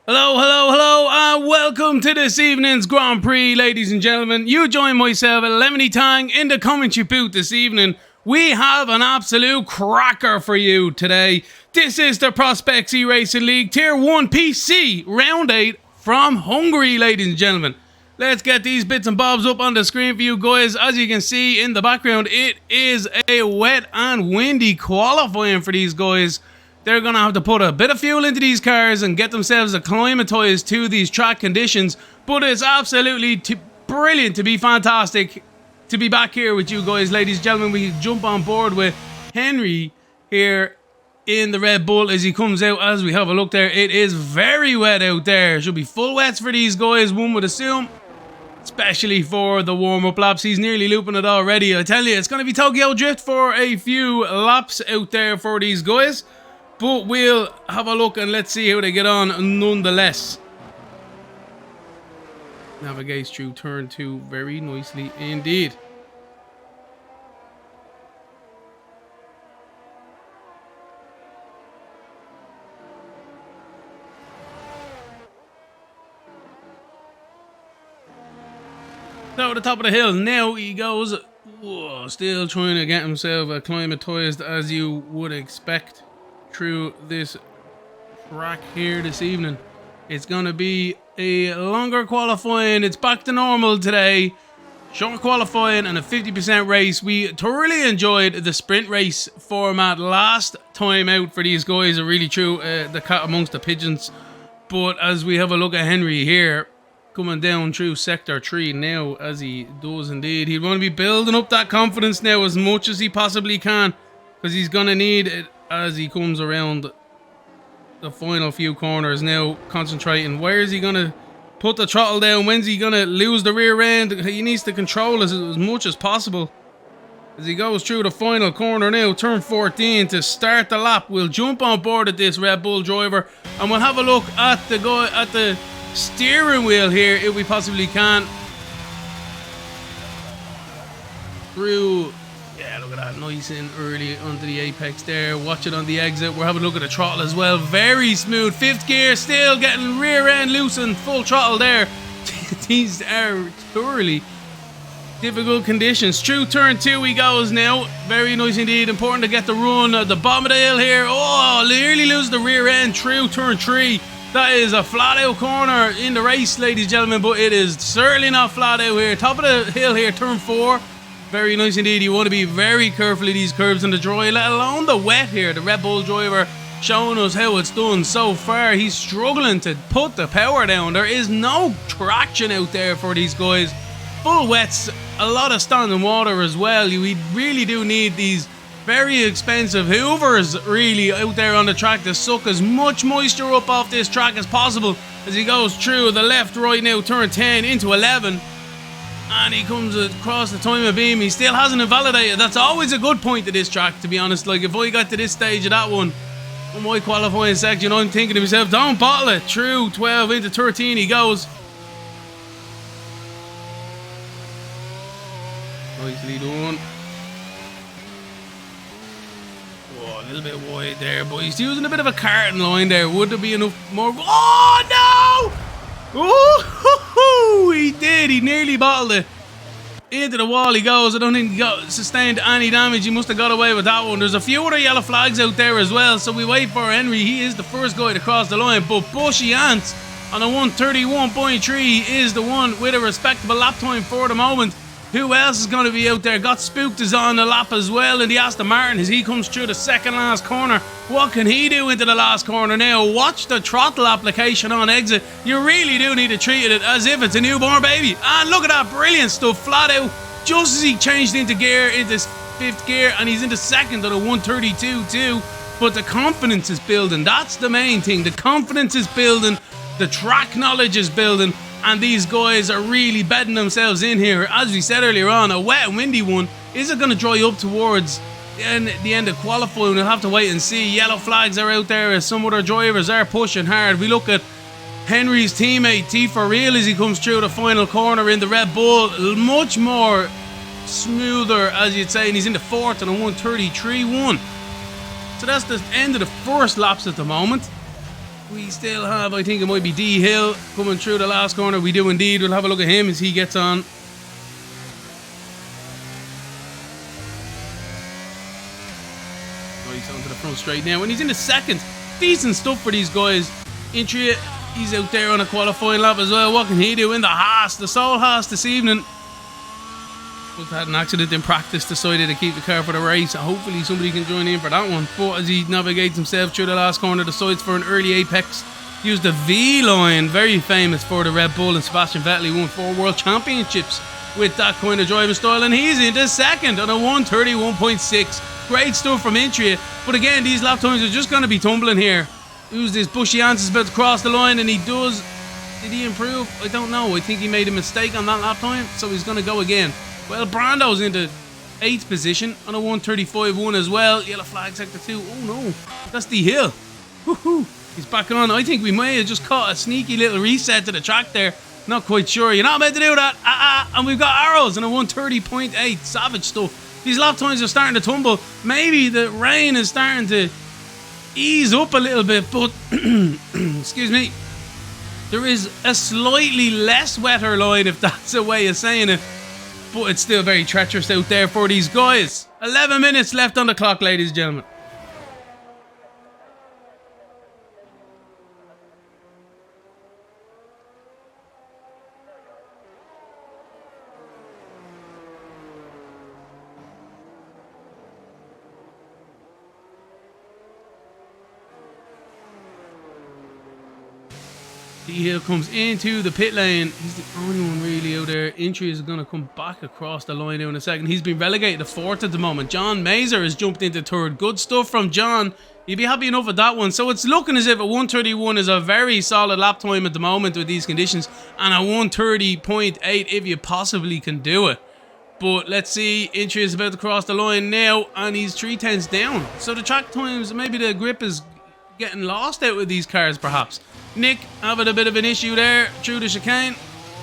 Hello, hello, hello, and welcome to this evening's Grand Prix, ladies and gentlemen. You join myself, Lemony Tang, in the commentary booth this evening. We have an absolute cracker for you today. This is the Prospects eRacing League Tier 1 PC Round 8 from Hungary, ladies and gentlemen. Let's get these bits and bobs up on the screen for you guys. As you can see in the background, it is a wet and windy qualifying for these guys. They're going to have to put a bit of fuel into these cars and get themselves acclimatized to these track conditions. But it's absolutely brilliant to be fantastic to be back here with you guys, ladies and gentlemen. We jump on board with Henry here in the Red Bull as he comes out. As we have a look there, it is very wet out there. Should be full wets for these guys, one would assume. Especially for the warm-up laps. He's nearly looping it already. I tell you, it's going to be Tokyo Drift for a few laps out there for these guys. But we'll have a look and let's see how they get on nonetheless. Navigates through turn 2 very nicely indeed. So at the top of the hill, now he goes. Whoa, still trying to get himself acclimatized as you would expect through this track here this evening. It's going to be a longer qualifying. It's back to normal today. Short qualifying and a 50% race. We thoroughly enjoyed the sprint race format last time out for these guys. It really threw the cat amongst the pigeons. But as we have a look at Henry here, coming down through Sector 3 now, as he does indeed. He'll want to be building up that confidence now as much as he possibly can, because he's going to need it as he comes around the final few corners now, concentrating. Where is he going to put the throttle down? When's he going to lose the rear end? He needs to control as much as possible as he goes through the final corner now, turn 14 to start the lap. We'll jump on board at this Red Bull driver and we'll have a look at the guy at the steering wheel here if we possibly can. Through, yeah, look at that, nice and early onto the apex there. Watch it on the exit. We're having a look at the throttle as well. Very smooth. Fifth gear, still getting rear end loose and full throttle there. These are thoroughly difficult conditions. Through turn 2 he goes now. Very nice indeed. Important to get the run at the bottom of the hill here. Oh, nearly lose the rear end through turn 3. That is a flat out corner in the race, ladies and gentlemen, but it is certainly not flat out here. Top of the hill here, turn 4. Very nice indeed. You want to be very careful of these curves in the dry, let alone the wet here. The Red Bull driver showing us how it's done so far. He's struggling to put the power down. There is no traction out there for these guys. Full wets, a lot of standing water as well. We really do need these very expensive hoovers really out there on the track to suck as much moisture up off this track as possible as he goes through the left right now, turn 10 into 11, and he comes across the time of beam. He still hasn't invalidated. That's always a good point to this track, to be honest. Like, if I got to this stage of that one, On my qualifying section, I'm thinking to myself, don't bottle it. Through 12 into 13 he goes. Nicely done. Oh, a little bit wide there, but he's using a bit of a carton line there. Would there be enough more? Oh, no! Oh, he did. He nearly bottled it. Into the wall he goes. I don't think he sustained any damage. He must have got away with that one. There's a few other yellow flags out there as well, so we wait for Henry. He is the first guy to cross the line, but Bushy Ants on a 1:31.3 is the one with a respectable lap time for the moment. Who else is going to be out there? Got Spooked is on the lap as well in the Aston Martin as he comes through the second last corner. What can he do into the last corner now? Watch the throttle application on exit. You really do need to treat it as if it's a newborn baby. And look at that brilliant stuff, flat out. Just as he changed into gear, into fifth gear, and he's into second at a 1:32.2. But the confidence is building. That's the main thing. The confidence is building. The track knowledge is building. And these guys are really bedding themselves in here. As we said earlier on, a wet and windy one. Is it going to dry up towards the end of qualifying? We'll have to wait and see. Yellow flags are out there as some other drivers are pushing hard. We look at Henry's teammate T for real as he comes through the final corner in the Red Bull. Much more smoother, as you'd say, and he's in the fourth and a 1:33.1. So that's the end of the first laps at the moment. We still have, I think it might be D Hill coming through the last corner. We do indeed. We'll have a look at him as he gets on. Nice onto the front straight now. And he's in the second. Decent stuff for these guys. Intria, he's out there on a qualifying lap as well. What can he do in the Haas? The Soul Haas this evening. Just had an accident in practice, decided to keep the car for the race. Hopefully somebody can join in for that one. But as he navigates himself through the last corner, decides for an early apex. Used the V-line, very famous for the Red Bull, and Sebastian Vettel. He won 4 world championships with that kind of driving style, and he's into second on a 1:31.6. Great stuff from Intria. But again, these lap times are just going to be tumbling here. Who's this? Bushy Ants is about to cross the line, and he does. Did he improve? I don't know. I think he made a mistake on that lap time, so he's going to go again. Well, Brando's into 8th position on a 1:35.1 as well. Yellow flag sector 2. Oh no, that's the Hill. Woohoo! He's back on. I think we may have just caught a sneaky little reset to the track there. Not quite sure. You're not meant to do that. And we've got arrows on a 1:30.8. Savage stuff. These lap times are starting to tumble. Maybe the rain is starting to ease up a little bit, but excuse me. There is a slightly less wetter line, if that's a way of saying it. But it's still very treacherous out there for these guys. 11 minutes left on the clock, ladies and gentlemen. D-Hill comes into the pit lane. He's the only one really out there. Intri is going to come back across the line now in a second. He's been relegated to 4th at the moment. John Mazer has jumped into 3rd. Good stuff from John. You'd be happy enough with that one. So it's looking as if a 1:31 is a very solid lap time at the moment with these conditions. And a 1:30.8 if you possibly can do it. But let's see. Intri is about to cross the line now. And he's 3/10 down. So the track times, maybe the grip is getting lost out with these cars perhaps. Nick having a bit of an issue there through the chicane.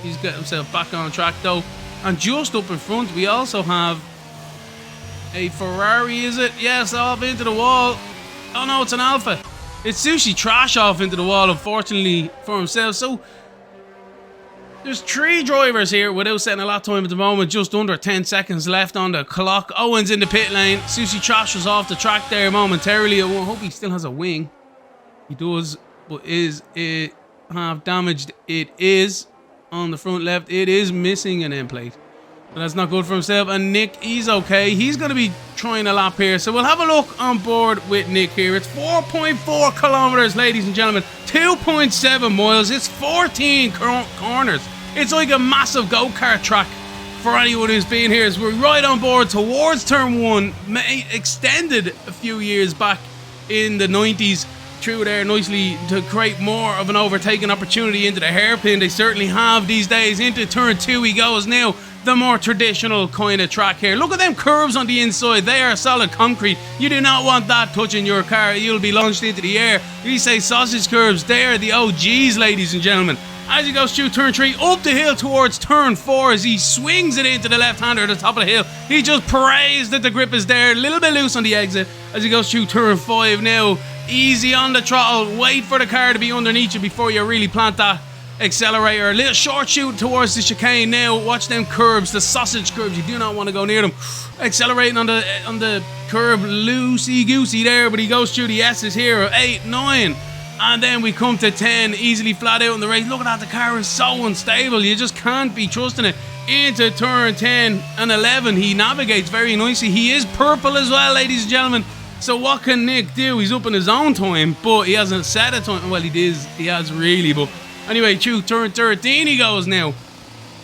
He's got himself back on track though. And just up in front we also have a Ferrari, is it? Yes, off into the wall. Oh no, it's an Alpha. It's Sushi Trash off into the wall, unfortunately for himself. So there's 3 drivers here without setting a lap time at the moment. Just under 10 seconds left on the clock. Owen's in the pit lane. Sushi Trash was off the track there momentarily. I hope he still has a wing. He does. But is it half damaged? It is on the front left. It is missing an end plate. But that's not good for himself. And Nick, he's okay. He's going to be trying a lap here. So we'll have a look on board with Nick here. It's 4.4 kilometers, ladies and gentlemen. 2.7 miles. It's 14 corners. It's like a massive go-kart track for anyone who's been here. So we're right on board towards turn 1. Extended a few years back in the 90s. Through there nicely to create more of an overtaking opportunity into the hairpin. They certainly have these days. Into turn 2 he goes now. the more traditional kind of track here. Look at them curves on the inside. They are solid concrete. You do not want that touching your car. You'll be launched into the air. We say sausage curves. They are the OGs, ladies and gentlemen. As he goes through turn 3, up the hill towards turn 4, as he swings it into the left-hander at the top of the hill. He just prays that the grip is there. A little bit loose on the exit as he goes through turn 5 now. Easy on the throttle. Wait for the car to be underneath you before you really plant that accelerator. A little short shoot towards the chicane now. Watch them curbs, the sausage curbs. You do not want to go near them. Accelerating on the curb, loosey goosey there, but he goes through the S's here. 8, 9, and then we come to 10, easily flat out in the race. Look at that, the car is so unstable. You just can't be trusting it. Into turn 10 and 11, he navigates very nicely. He is purple as well, ladies and gentlemen. So what can Nick do? He's up in his own time, but he hasn't set a time. Well, he has really, but anyway, through turn 13 he goes now.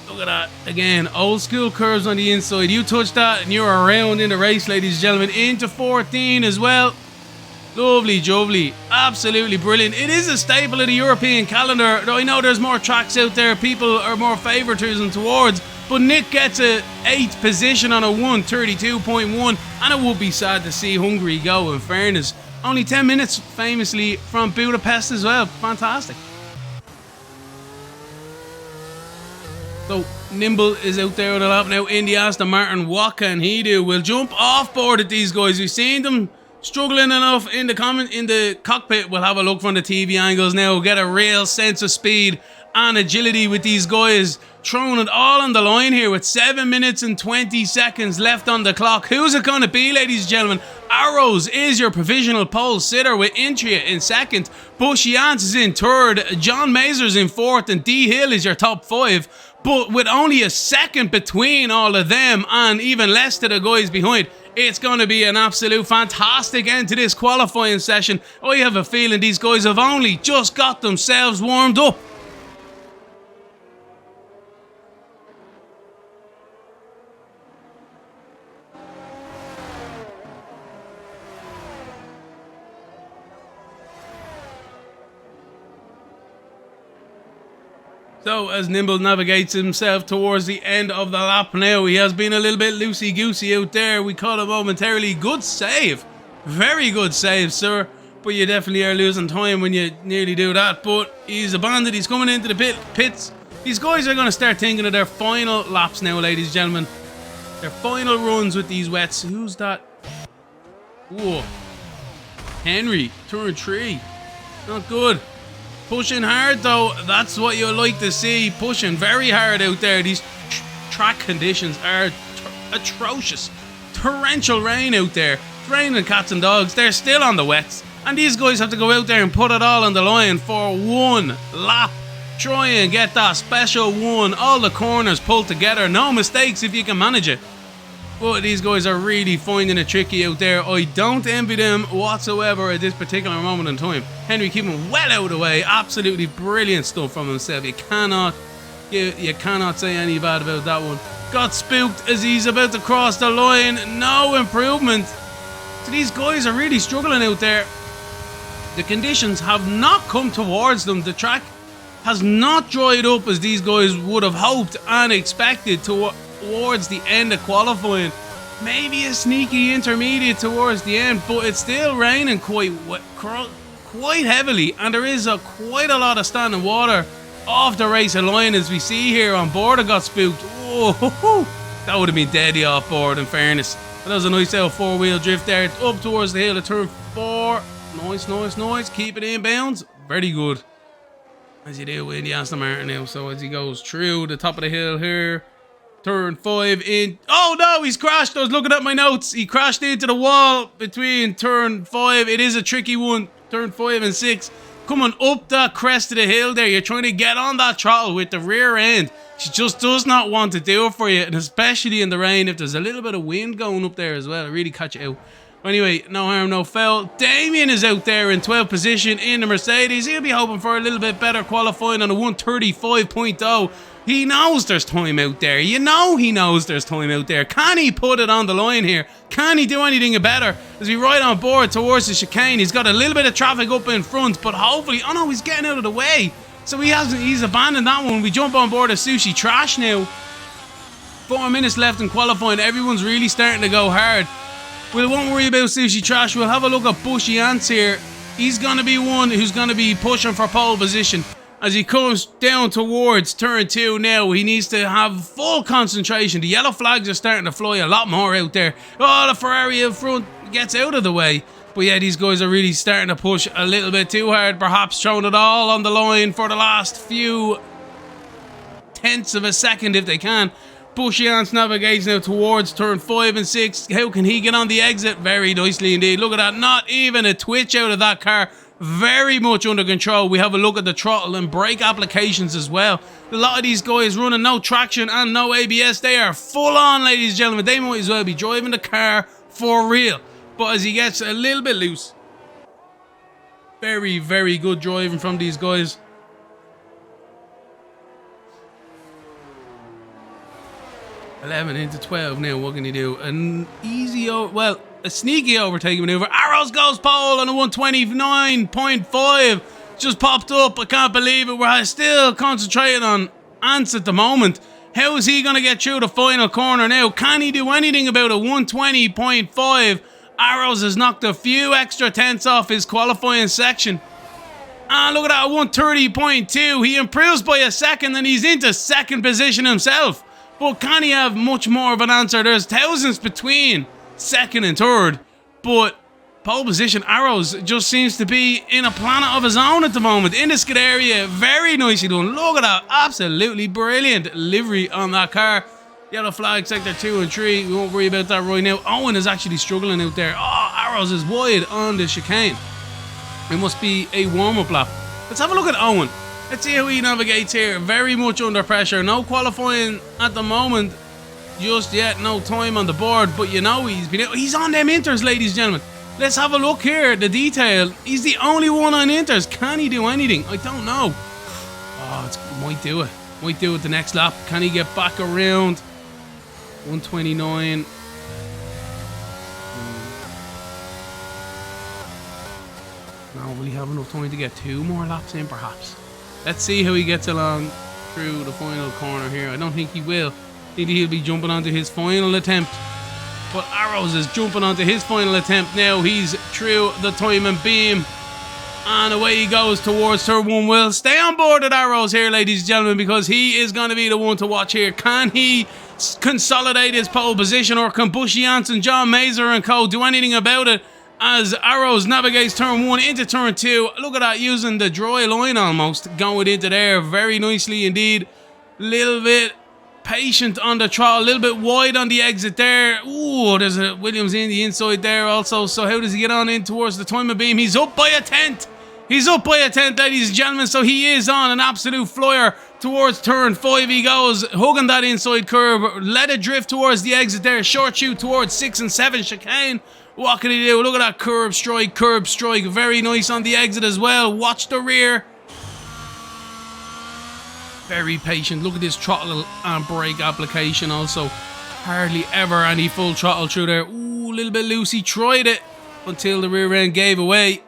Look at that. Again, old school curves on the inside. You touch that and you're around in the race, ladies and gentlemen. Into 14 as well. Lovely jubbly. Absolutely brilliant. It is a staple of the European calendar. I know there's more tracks out there people are more favoritism towards, but Nick gets a 8th position on a 1:32.1, and it would be sad to see Hungary go, in fairness. Only 10 minutes, famously, from Budapest as well. Fantastic. So, Nimble is out there on the lap now in the Aston Martin. What can he do? We'll jump off board at these guys. We've seen them struggling enough in the cockpit. We'll have a look from the TV angles now. Get a real sense of speed and agility with these guys. Throwing it all on the line here with 7 minutes and 20 seconds left on the clock. Who's it going to be, ladies and gentlemen? Arrows is your provisional pole sitter with Intria in second. Bushiance is in third. John Mazur's in fourth. And D Hill is your top 5. But with only a second between all of them and even less to the guys behind, it's going to be an absolute fantastic end to this qualifying session. I have a feeling these guys have only just got themselves warmed up. So as Nimble navigates himself towards the end of the lap now, he has been a little bit loosey-goosey out there. We caught him momentarily. Good save. Very good save, sir. But you definitely are losing time when you nearly do that. But he's abandoned. He's coming into the pits. These guys are going to start thinking of their final laps now, ladies and gentlemen. Their final runs with these wets. Who's that? Whoa. Henry, turn 3. Not good. Pushing hard though, that's what you like to see. Pushing very hard out there. These track conditions are atrocious. Torrential rain out there. It's raining cats and dogs. They're still on the wets. And these guys have to go out there and put it all on the line for one lap. Try and get that special one. All the corners pulled together. No mistakes if you can manage it. But these guys are really finding it tricky out there. I don't envy them whatsoever at this particular moment in time. Henry keeping well out of the way. Absolutely brilliant stuff from himself. You cannot say any bad about that one. Got spooked as he's about to cross the line. No improvement. So these guys are really struggling out there. The conditions have not come towards them. The track has not dried up as these guys would have hoped and expected towards the end of qualifying. Maybe a sneaky intermediate towards the end, but it's still raining quite heavily, and there is quite a lot of standing water off the racing line as we see here on board. I got spooked. Whoa, that would have been deadly off board, in fairness. But that was a nice little 4-wheel drift there up towards the hill of turn 4. Nice. Keep it in bounds. Very good. As you do in the Aston Martin now. So as he goes through the top of the hill here, turn 5 in. Oh no, he's crashed. I was looking at my notes. He crashed into the wall between turn 5. It is a tricky one. Turn 5 and 6. Coming up that crest of the hill there. You're trying to get on that throttle with the rear end. She just does not want to do it for you. And especially in the rain, if there's a little bit of wind going up there as well, it really catch you out. Anyway, no harm, no foul. Damien is out there in 12th position in the Mercedes. He'll be hoping for a little bit better qualifying on a 1:35.0. He knows there's time out there. You know he knows there's time out there. Can he put it on the line here? Can he do anything better? As we ride on board towards the chicane, he's got a little bit of traffic up in front, but hopefully... Oh no, he's getting out of the way. So he's abandoned that one. We jump on board a Sushi Trash now. 4 minutes left in qualifying. Everyone's really starting to go hard. We won't worry about Sushi Trash. We'll have a look at Bushy Ants here. He's going to be one who's going to be pushing for pole position. As he comes down towards turn 2 now, he needs to have full concentration. The yellow flags are starting to fly a lot more out there. Oh, the Ferrari up front gets out of the way. But yeah, these guys are really starting to push a little bit too hard. Perhaps throwing it all on the line for the last few tenths of a second if they can. Bushy Ants navigates now towards turn 5 and 6. How can he get on the exit? Very nicely indeed. Look at that. Not even a twitch out of that car. Very much under control. We have a look at the throttle and brake applications as well. A lot of these guys running no traction and no ABS. They are full on, ladies and gentlemen. They might as well be driving the car for real. But as he gets a little bit loose. Very, very good driving from these guys. $11 into 12 now. What can he do? An easy, well, a sneaky overtaking maneuver. Arrows goes pole on a 129.5. Just popped up. I can't believe it. We're still concentrating on Ants at the moment. How is he going to get through the final corner now? Can he do anything about a 120.5? Arrows has knocked a few extra tenths off his qualifying section. And look at that, 130.2. He improves by a second and he's into second position himself. But can he have much more of an answer? There's thousands between second and third. But pole position, Arrows just seems to be in a planet of his own at the moment. In the skid area, very nicely done. Look at that, absolutely brilliant livery on that car. Yellow flag, sector 2 and 3. We won't worry about that right now. Owen is actually struggling out there. Oh, Arrows is wide on the chicane. It must be a warm-up lap. Let's have a look at Owen. Let's see how he navigates here. Very much under pressure. No qualifying at the moment just yet. No time on the board. But you know he's on them inters, ladies and gentlemen. Let's have a look here. The detail. He's the only one on inters. Can he do anything? I don't know. Oh, might do it. Might do it the next lap. Can he get back around? 129. No, will he have enough time to get 2 more laps in perhaps? Let's see how he gets along through the final corner here. I don't think he will. I think he'll be jumping onto his final attempt. But Arrows is jumping onto his final attempt now. He's through the timing beam. And away he goes towards turn 1. We'll stay on board at Arrows here, ladies and gentlemen, because he is going to be the one to watch here. Can he consolidate his pole position, or can Bushy Ants and John Mazer and co do anything about it? As Arrows navigates turn 1 into turn 2. Look at that, using the dry line almost, going into there very nicely indeed. Little bit patient on the throttle, a little bit wide on the exit there. Ooh, there's a Williams in the inside there also. So how does he get on in towards the timing beam? He's up by a tenth. He's up by a tenth, ladies and gentlemen. So he is on an absolute flyer towards turn 5. He goes, hugging that inside curve. Let it drift towards the exit there. Short shoot towards 6 and 7 chicane. What can he do? Look at that curb strike, curb strike. Very nice on the exit as well. Watch the rear. Very patient. Look at this throttle and brake application also. Hardly ever any full throttle through there. Ooh, a little bit loose. He tried it until the rear end gave away.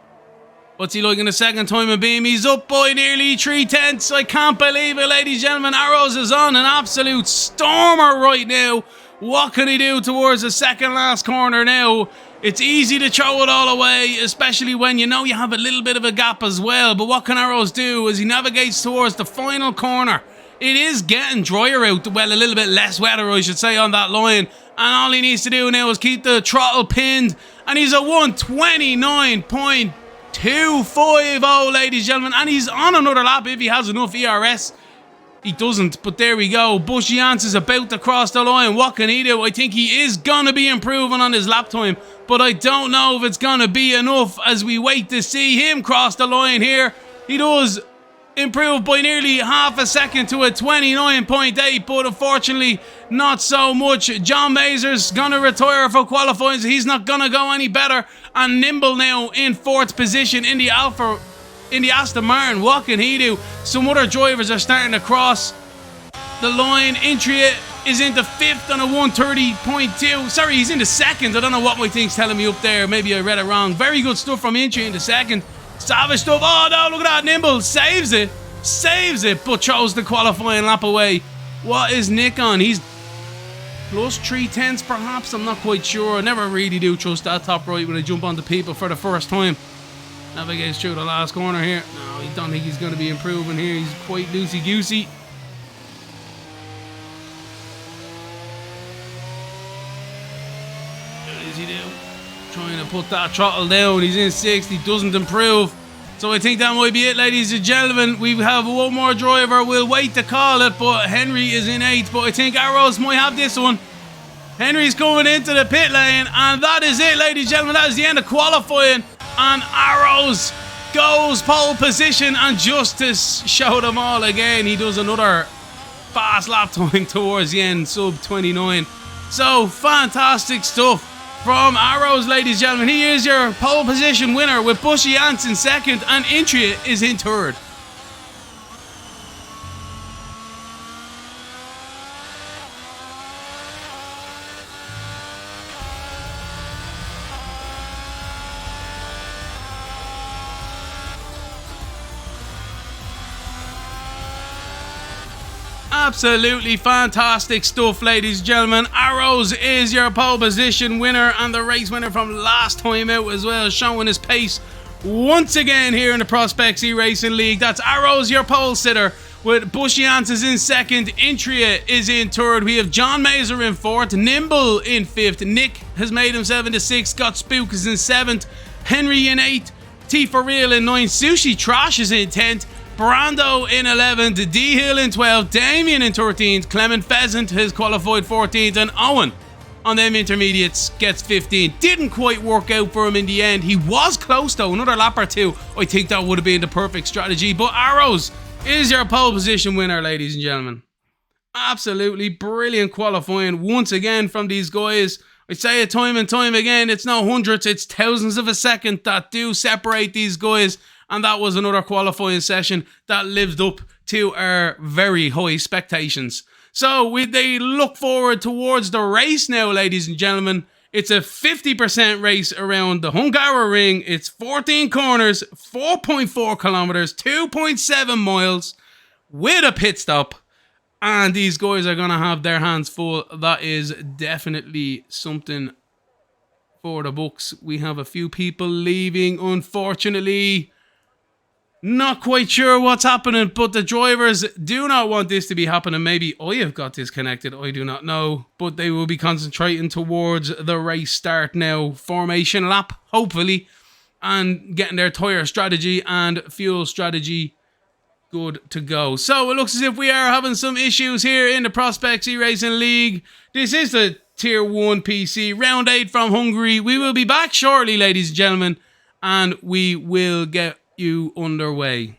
What's he like in the second time of beam? He's up by nearly 3 tenths. I can't believe it, ladies and gentlemen. Arrows is on an absolute stormer right now. What can he do towards the second last corner now? It's easy to throw it all away, especially when you know you have a little bit of a gap as well. But what can Arrows do as he navigates towards the final corner? It is getting drier out, well, a little bit less weather, I should say, on that line. And all he needs to do now is keep the throttle pinned. And he's at 129.250, ladies and gentlemen. And he's on another lap if he has enough ERS. He doesn't, but there we go. Bushy Ants is about to cross the line. What can he do? I think he is going to be improving on his lap time, but I don't know if it's going to be enough as we wait to see him cross the line here. He does improve by nearly half a second to a 29.8, but unfortunately not so much. John Mazer's going to retire for qualifying, so he's not going to go any better. And Nimble now in 4th position in the Aston Martin. What can he do? Some other drivers are starting to cross the line. Intria is into 5th on a 130.2. Sorry, he's into 2nd. I don't know what my thing's telling me up there. Maybe I read it wrong. Very good stuff from Intria into 2nd. Savage stuff. Oh no, look at that. Nimble saves it, but throws the qualifying lap away. What is Nick on? He's plus 3/10 perhaps. I'm not quite sure. I never really do trust that top right when I jump onto people for the first time. Navigates through the last corner here. No, I don't think he's going to be improving here. He's quite loosey-goosey. What does he do? Trying to put that throttle down. He's in 60, doesn't improve. So I think that might be it, ladies and gentlemen. We have one more driver. We'll wait to call it, but Henry is in 8th. But I think Arrows might have this one. Henry's coming into the pit lane, and that is it, ladies and gentlemen. That is the end of qualifying. And Arrows goes pole position, and just to show them all again, he does another fast lap time towards the end, sub 29. So fantastic stuff from Arrows, ladies and gentlemen. He is your pole position winner with Bushy Ants in 2nd, and Intria is in 3rd. Absolutely fantastic stuff, ladies and gentlemen. Arrows is your pole position winner and the race winner from last time out as well, showing his pace once again here in the Prospects eRacing League. That's Arrows, your pole sitter, with Bushy Ants is in 2nd, Intria is in 3rd. We have John Mazer in 4th, Nimble in 5th, Nick has made himself into 6th, Scott Spook is in 7th, Henry in 8th, T for Real in 9th, Sushi Trash is in 10th, Brando in 11th, D Hill in 12th, Damien in 13th, Clement Pheasant has qualified 14th, and Owen on them intermediates gets 15th. Didn't quite work out for him in the end. He was close though, another lap or two. I think that would have been the perfect strategy, but Arrows is your pole position winner, ladies and gentlemen. Absolutely brilliant qualifying once again from these guys. I say it time and time again, it's no hundredths, it's thousands of a second that do separate these guys. And that was another qualifying session that lived up to our very high expectations. So they look forward towards the race now, ladies and gentlemen. It's a 50% race around the Hungary ring. It's 14 corners, 4.4 kilometers, 2.7 miles with a pit stop. And these guys are going to have their hands full. That is definitely something for the books. We have a few people leaving, unfortunately. Not quite sure what's happening, but the drivers do not want this to be happening. Maybe I have got disconnected, I do not know. But they will be concentrating towards the race start now. Formation lap, hopefully. And getting their tyre strategy and fuel strategy good to go. So it looks as if we are having some issues here in the Prospects eRacing League. This is the Tier 1 PC, Round 8 from Hungary. We will be back shortly, ladies and gentlemen. And we will get you underway.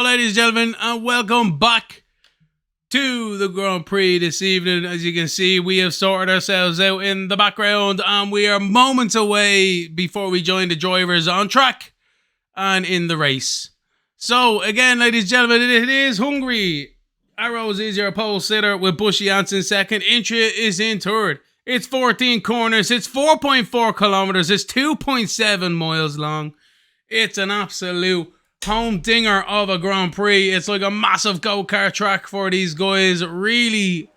ladies and gentlemen, and welcome back to the Grand Prix this evening. As you can see, we have sorted ourselves out in the background, and we are moments away before we join the drivers on track and in the race. So, again, ladies and gentlemen, it is Hungary. Arrows is your pole sitter with Bushy Janssen second. Intria is in third. It's 14 corners. It's 4.4 kilometers. It's 2.7 miles long. It's an absolute home dinger of a Grand Prix. It's like a massive go-kart track for these guys. It really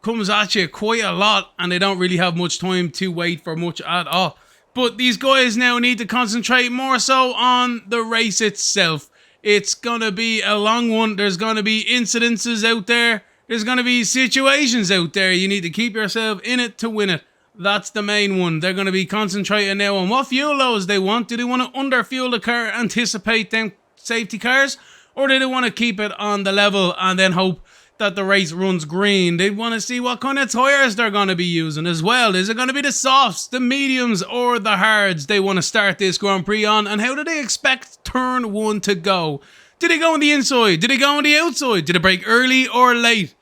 comes at you quite a lot, and they don't really have much time to wait for much at all. But these guys now need to concentrate more so on the race itself. It's going to be a long one. There's going to be incidences out there. There's going to be situations out there. You need to keep yourself in it to win it. That's the main one. They're going to be concentrating now on what fuel loads they want. Do they want to under-fuel the car, anticipate them safety cars? Or do they want to keep it on the level and then hope that the race runs green? They want to see what kind of tyres they're going to be using as well. Is it going to be the softs, the mediums, or the hards they want to start this Grand Prix on? And how do they expect turn one to go? Did they go on the inside? Did they go on the outside? Did it break early or late?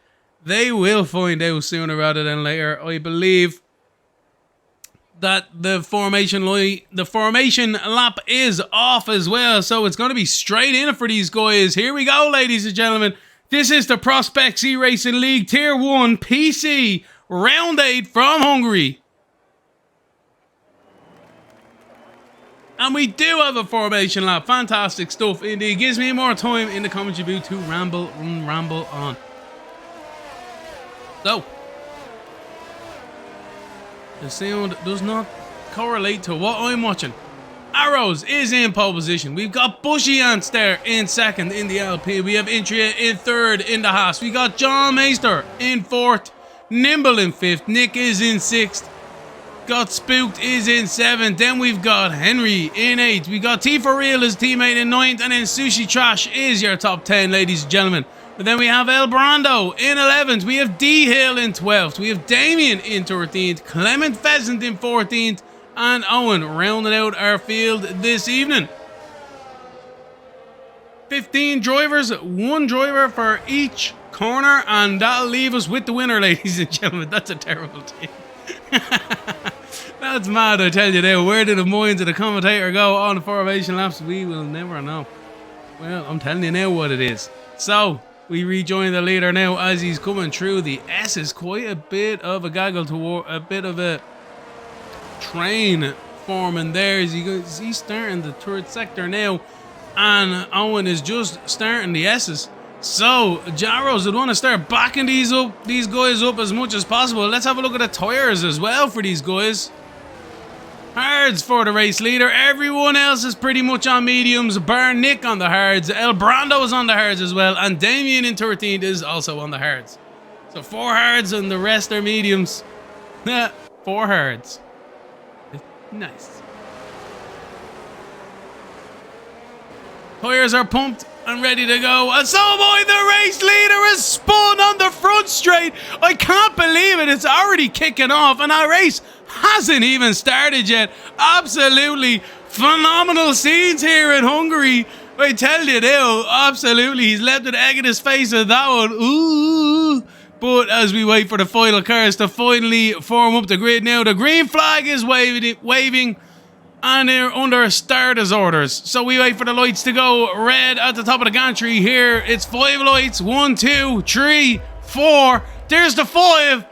They will find out sooner rather than later. I believe that the formation lap is off as well, so it's going to be straight in for these guys. Here we go, ladies and gentlemen. This is the Prospects eRacing League Tier 1 PC Round 8 from Hungary. And we do have a formation lap. Fantastic stuff indeed. Gives me more time in the commentary booth to ramble on. So, the sound does not correlate to what I'm watching. Arrows is in pole position. We've got Bushy Ants there in second in the LP. We have Intria in third in the Haas. We got John Meister in fourth. Nimble in fifth. Nick is in sixth. Got Spooked is in seventh. Then we've got Henry in eighth. We got T for Real as teammate in ninth. And then Sushi Trash is your top 10, ladies and gentlemen. But then we have El Brando in 11th. We have D Hill in 12th. We have Damien in 13th. Clement Pheasant in 14th. And Owen rounding out our field this evening. 15 drivers, one driver for each corner. And that'll leave us with the winner, ladies and gentlemen. That's a terrible team. That's mad, I tell you now. Where did the minds of the commentator go on the formation laps? We will never know. Well, I'm telling you now what it is. So, we rejoin the leader now as he's coming through. The S is quite a bit of a gaggle toward a bit of a train forming there. As he's starting the third sector now, and Owen is just starting the S's. So Jarros would want to start backing these guys up as much as possible. Let's have a look at the tires as well for these guys. Hards for the race leader. Everyone else is pretty much on mediums, bar Nick on the hards. El Brando is on the hards as well, and Damien in 13th is also on the hards. So 4 hards and the rest are mediums. 4 hards. Nice. Tires are pumped and ready to go. And so boy, the race leader has spun on the front straight. I can't believe it. It's already kicking off, and our race hasn't even started yet. Absolutely phenomenal scenes here in Hungary. I tell you now, absolutely. He's left an egg in his face with that one. Ooh. But as we wait for the final cars to finally form up the grid now, the green flag is waving. And they're under starters orders. So we wait for the lights to go red at the top of the gantry here. It's 5 lights. 1, 2, 3, 4. There's the 5.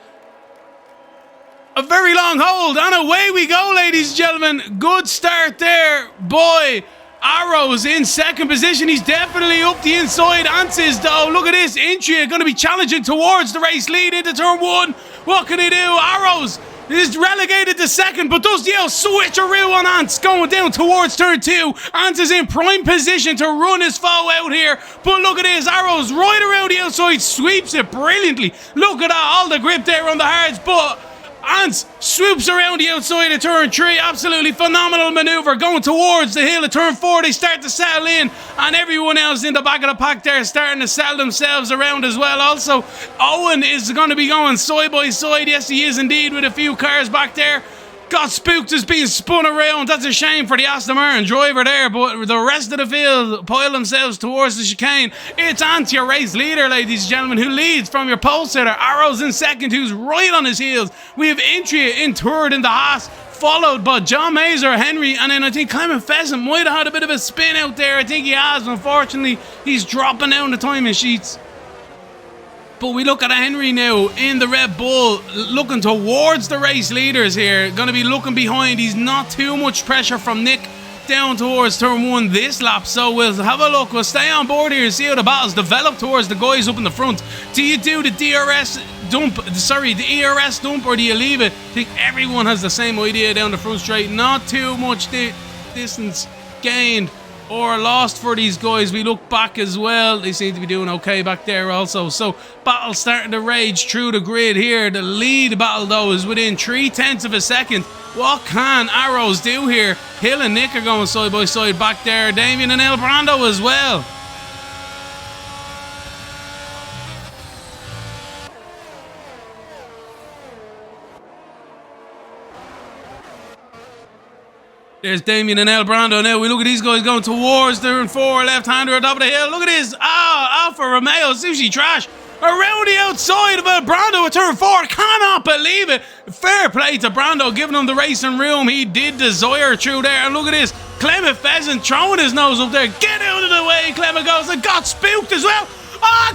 A very long hold. And away we go, ladies and gentlemen. Good start there. Boy, Arrows in second position. He's definitely up the inside. Ansys, though. Look at this. Intria going to be challenging towards the race lead into turn 1. What can he do? Arrows is relegated to second, but does the switcheroo on Ants going down towards turn 2. Ants is in prime position to run his foe out here, but look at this. Arrows right around the outside, sweeps it brilliantly. Look at that, all the grip there on the hards, but Ants swoops around the outside of turn 3. Absolutely phenomenal maneuver going towards the hill of turn 4. They start to settle in, and everyone else in the back of the pack there starting to settle themselves around as well. Also, Owen is going to be going side by side. Yes, he is indeed, with a few cars back there. Got spooked as being spun around. That's a shame for the Aston Martin driver there, but the rest of the field pile themselves towards the chicane. It's on to your race leader, ladies and gentlemen, who leads from your pole sitter. Arrows in second, who's right on his heels. We have Intria in third in the Haas, followed by John Mazer, Henry, and then I think Clement Pheasant might have had a bit of a spin out there. I think he has. Unfortunately, he's dropping down the timing sheets. But we look at Henry now in the Red Bull, looking towards the race leaders here. Going to be looking behind. He's not too much pressure from Nick down towards turn 1 this lap. So we'll have a look. We'll stay on board here and see how the battles develop towards the guys up in the front. Do you do the DRS dump? Sorry, the ERS dump, or do you leave it? I think everyone has the same idea down the front straight. Not too much distance gained or lost for these guys. We look back as well. They seem to be doing okay back there also. So battle starting to rage through the grid here. The lead battle though is within 0.3 of a second. What can Arrows do here? Hill and Nick are going side by side back there. Damien and El Brando as well. There's Damien and El Brando now. We look at these guys going towards turn 4, left-hander on top of the hill. Look at this. Alfa Romeo, Sushi Trash, around the outside of El Brando at turn 4. Cannot believe it. Fair play to Brando, giving him the racing room he did desire through there. And look at this. Clement Pheasant throwing his nose up there. Get out of the way, Clement goes. And got spooked as well.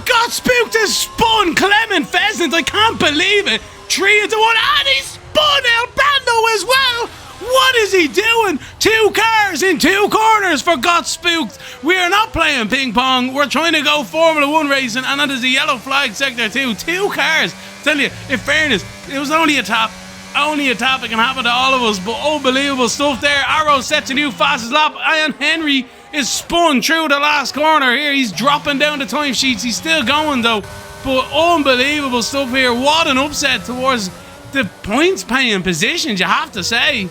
Got spooked and spun Clement Pheasant. I can't believe it. 3 into 1. And he spun El Brando as well. What is he doing? 2 cars in 2 corners for Got Spooked. We are not playing ping pong. We're trying to go Formula 1 racing, and that is a yellow flag sector too. 2 cars. Tell you, in fairness, it was only a tap. Only a tap. It can happen to all of us, but unbelievable stuff there. Arrow sets a new fastest lap, and Henry is spun through the last corner here. He's dropping down the timesheets. He's still going though, but unbelievable stuff here. What an upset towards the points paying positions, you have to say.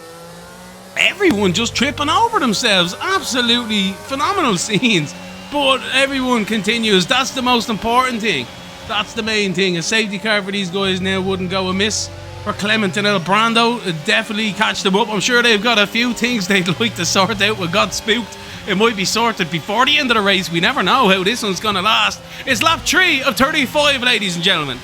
Everyone just tripping over themselves. Absolutely phenomenal scenes. But everyone continues. That's the most important thing. That's the main thing. A safety car for these guys now wouldn't go amiss. For Clement and El Brando, definitely catch them up. I'm sure they've got a few things they'd like to sort out with Got Spooked. It might be sorted before the end of the race. We never know how this one's going to last. It's lap 3 of 35, ladies and gentlemen.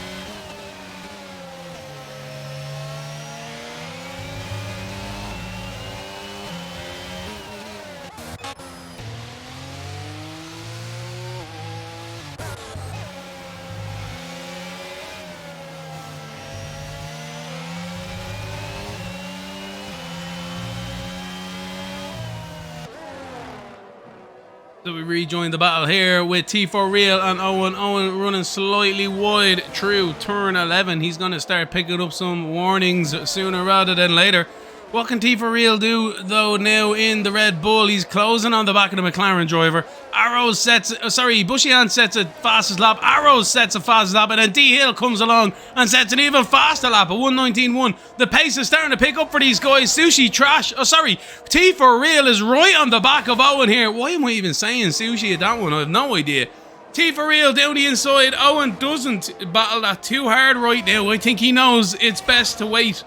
So we rejoin the battle here with T4 Real and Owen. Owen running slightly wide through turn 11. He's going to start picking up some warnings sooner rather than later. What can T4 Real do though now in the Red Bull? He's closing on the back of the McLaren driver. Bushian sets a fastest lap. Arrows sets a fastest lap, and then D Hill comes along and sets an even faster lap, a 1:19.1. The pace is starting to pick up for these guys. T4 Real is right on the back of Owen here. Why am I even saying Sushi at that one? I have no idea. T4 Real down the inside. Owen doesn't battle that too hard right now. I think he knows it's best to wait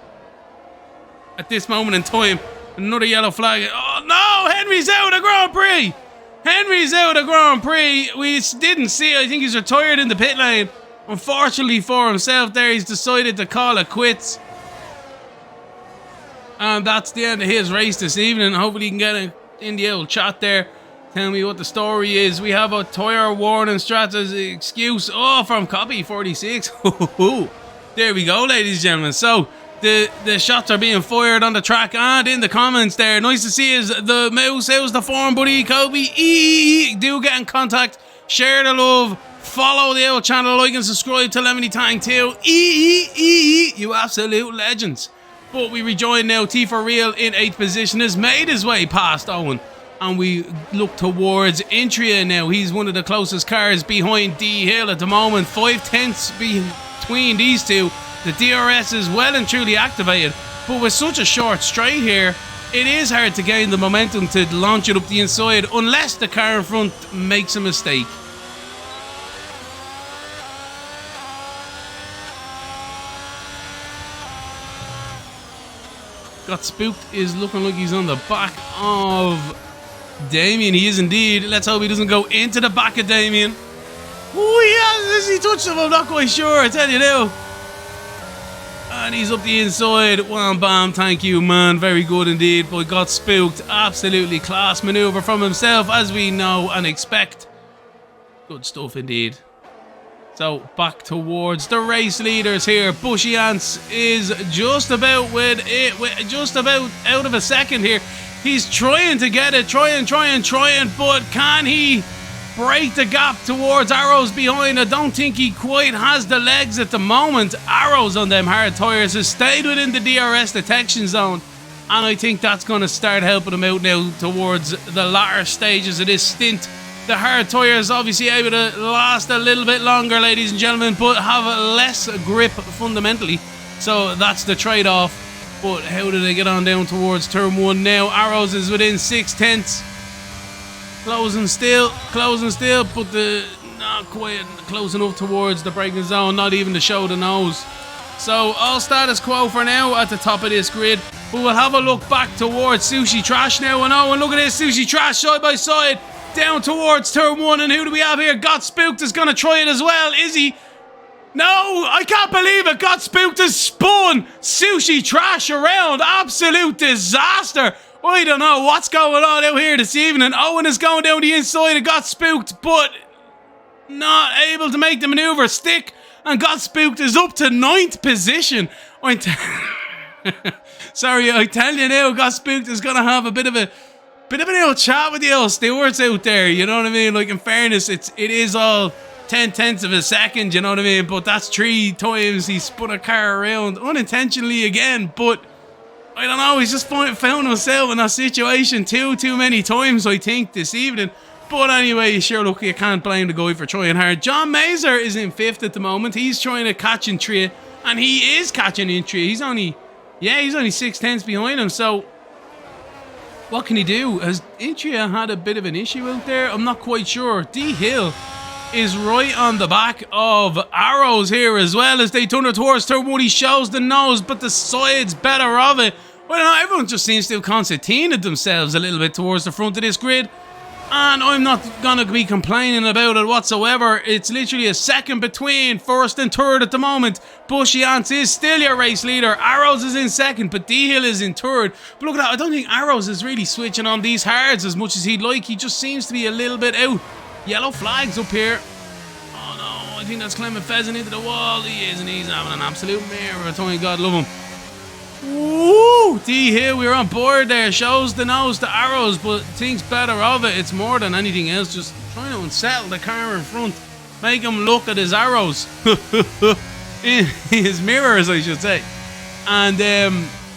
at this moment in time. Another yellow flag. Oh no, Henry's out of the Grand Prix. Henry's out of the Grand Prix. We didn't see it. I think he's retired in the pit lane. Unfortunately for himself there, he's decided to call it quits. And that's the end of his race this evening. Hopefully you can get in the old chat there. Tell me what the story is. We have a tire warning Stratas excuse. Oh, from copy 46. There we go, ladies and gentlemen. So the shots are being fired on the track and in the comments there. Nice to see is the mouse. How's the form, buddy? Kobe. Do get in contact. Share the love. Follow the old channel. Like and subscribe to Lemony Tang too. You absolute legends. But we rejoin now. T4 Real in 8th position has made his way past Owen. And we look towards Intria now. He's one of the closest cars behind D Hill at the moment. 5/10 between these two. The DRS is well and truly activated, but with such a short straight here, it is hard to gain the momentum to launch it up the inside unless the car in front makes a mistake. Got Spooked is looking like he's on the back of Damien. He is indeed. Let's hope he doesn't go into the back of Damien. Oh, has he touched him? I'm not quite sure, I tell you now. And he's up the inside. Wham bam, thank you, man. Very good indeed. But got Spooked. Absolutely class maneuver from himself, as we know and expect. Good stuff indeed. So back towards the race leaders here. Bushy Ants is just about just about out of a second here. He's trying to get it, trying, but can he break the gap towards Arrows behind? I don't think he quite has the legs at the moment. Arrows on them hard tyres has stayed within the DRS detection zone, and I think that's going to start helping him out now towards the latter stages of this stint. The hard tyres obviously able to last a little bit longer, ladies and gentlemen, but have less grip fundamentally. So that's the trade-off. But how do they get on down towards turn 1 now? Arrows is within 6/10. Closing still, but not quite close enough towards the braking zone, not even to show the nose. So all status quo for now at the top of this grid. But we'll have a look back towards Sushi Trash now. And look at this, Sushi Trash side by side. Down towards turn 1, and who do we have here? Got Spooked is going to try it as well, is he? No, I can't believe it. Got Spooked has spun Sushi Trash around. Absolute disaster. I don't know what's going on out here this evening. Owen is going down the inside and Got Spooked, but not able to make the maneuver stick. And Got Spooked is up to 9th position. Sorry, I tell you now, Got Spooked is going to have a bit of an old chat with the old stewards out there, you know what I mean? Like, in fairness, it is all 10/10 of a second, you know what I mean? But that's 3 times he spun a car around unintentionally again. But I don't know, he's just found himself in that situation too many times, I think, this evening. But anyway, sure, look, you can't blame the guy for trying hard. John Mazer is in 5th at the moment. He's trying to catch in 3, and he is catching in 3. He's only 6/10 behind him, so what can he do? Has Intria had a bit of an issue out there? I'm not quite sure. D Hill is right on the back of Arrows here as well as they turn it towards turn 1. He shows the nose, but the side's better of it. Well, no, everyone just seems to have concertinaed themselves a little bit towards the front of this grid. And I'm not going to be complaining about it whatsoever. It's literally a second between 1st and 3rd at the moment. Bushy Ants is still your race leader. Arrows is in 2nd, but D-Hill is in 3rd. But look at that, I don't think Arrows is really switching on these hards as much as he'd like. He just seems to be a little bit out. Yellow flags up here. Oh no, I think that's Clement Pheasant into the wall. He is, and he's having an absolute mare of a time. God love him. Woo! D-Hill, we're on board there. Shows the nose to Arrows, but thinks better of it. It's more than anything else, just trying to unsettle the car in front. Make him look at his arrows. In his mirrors, I should say. And,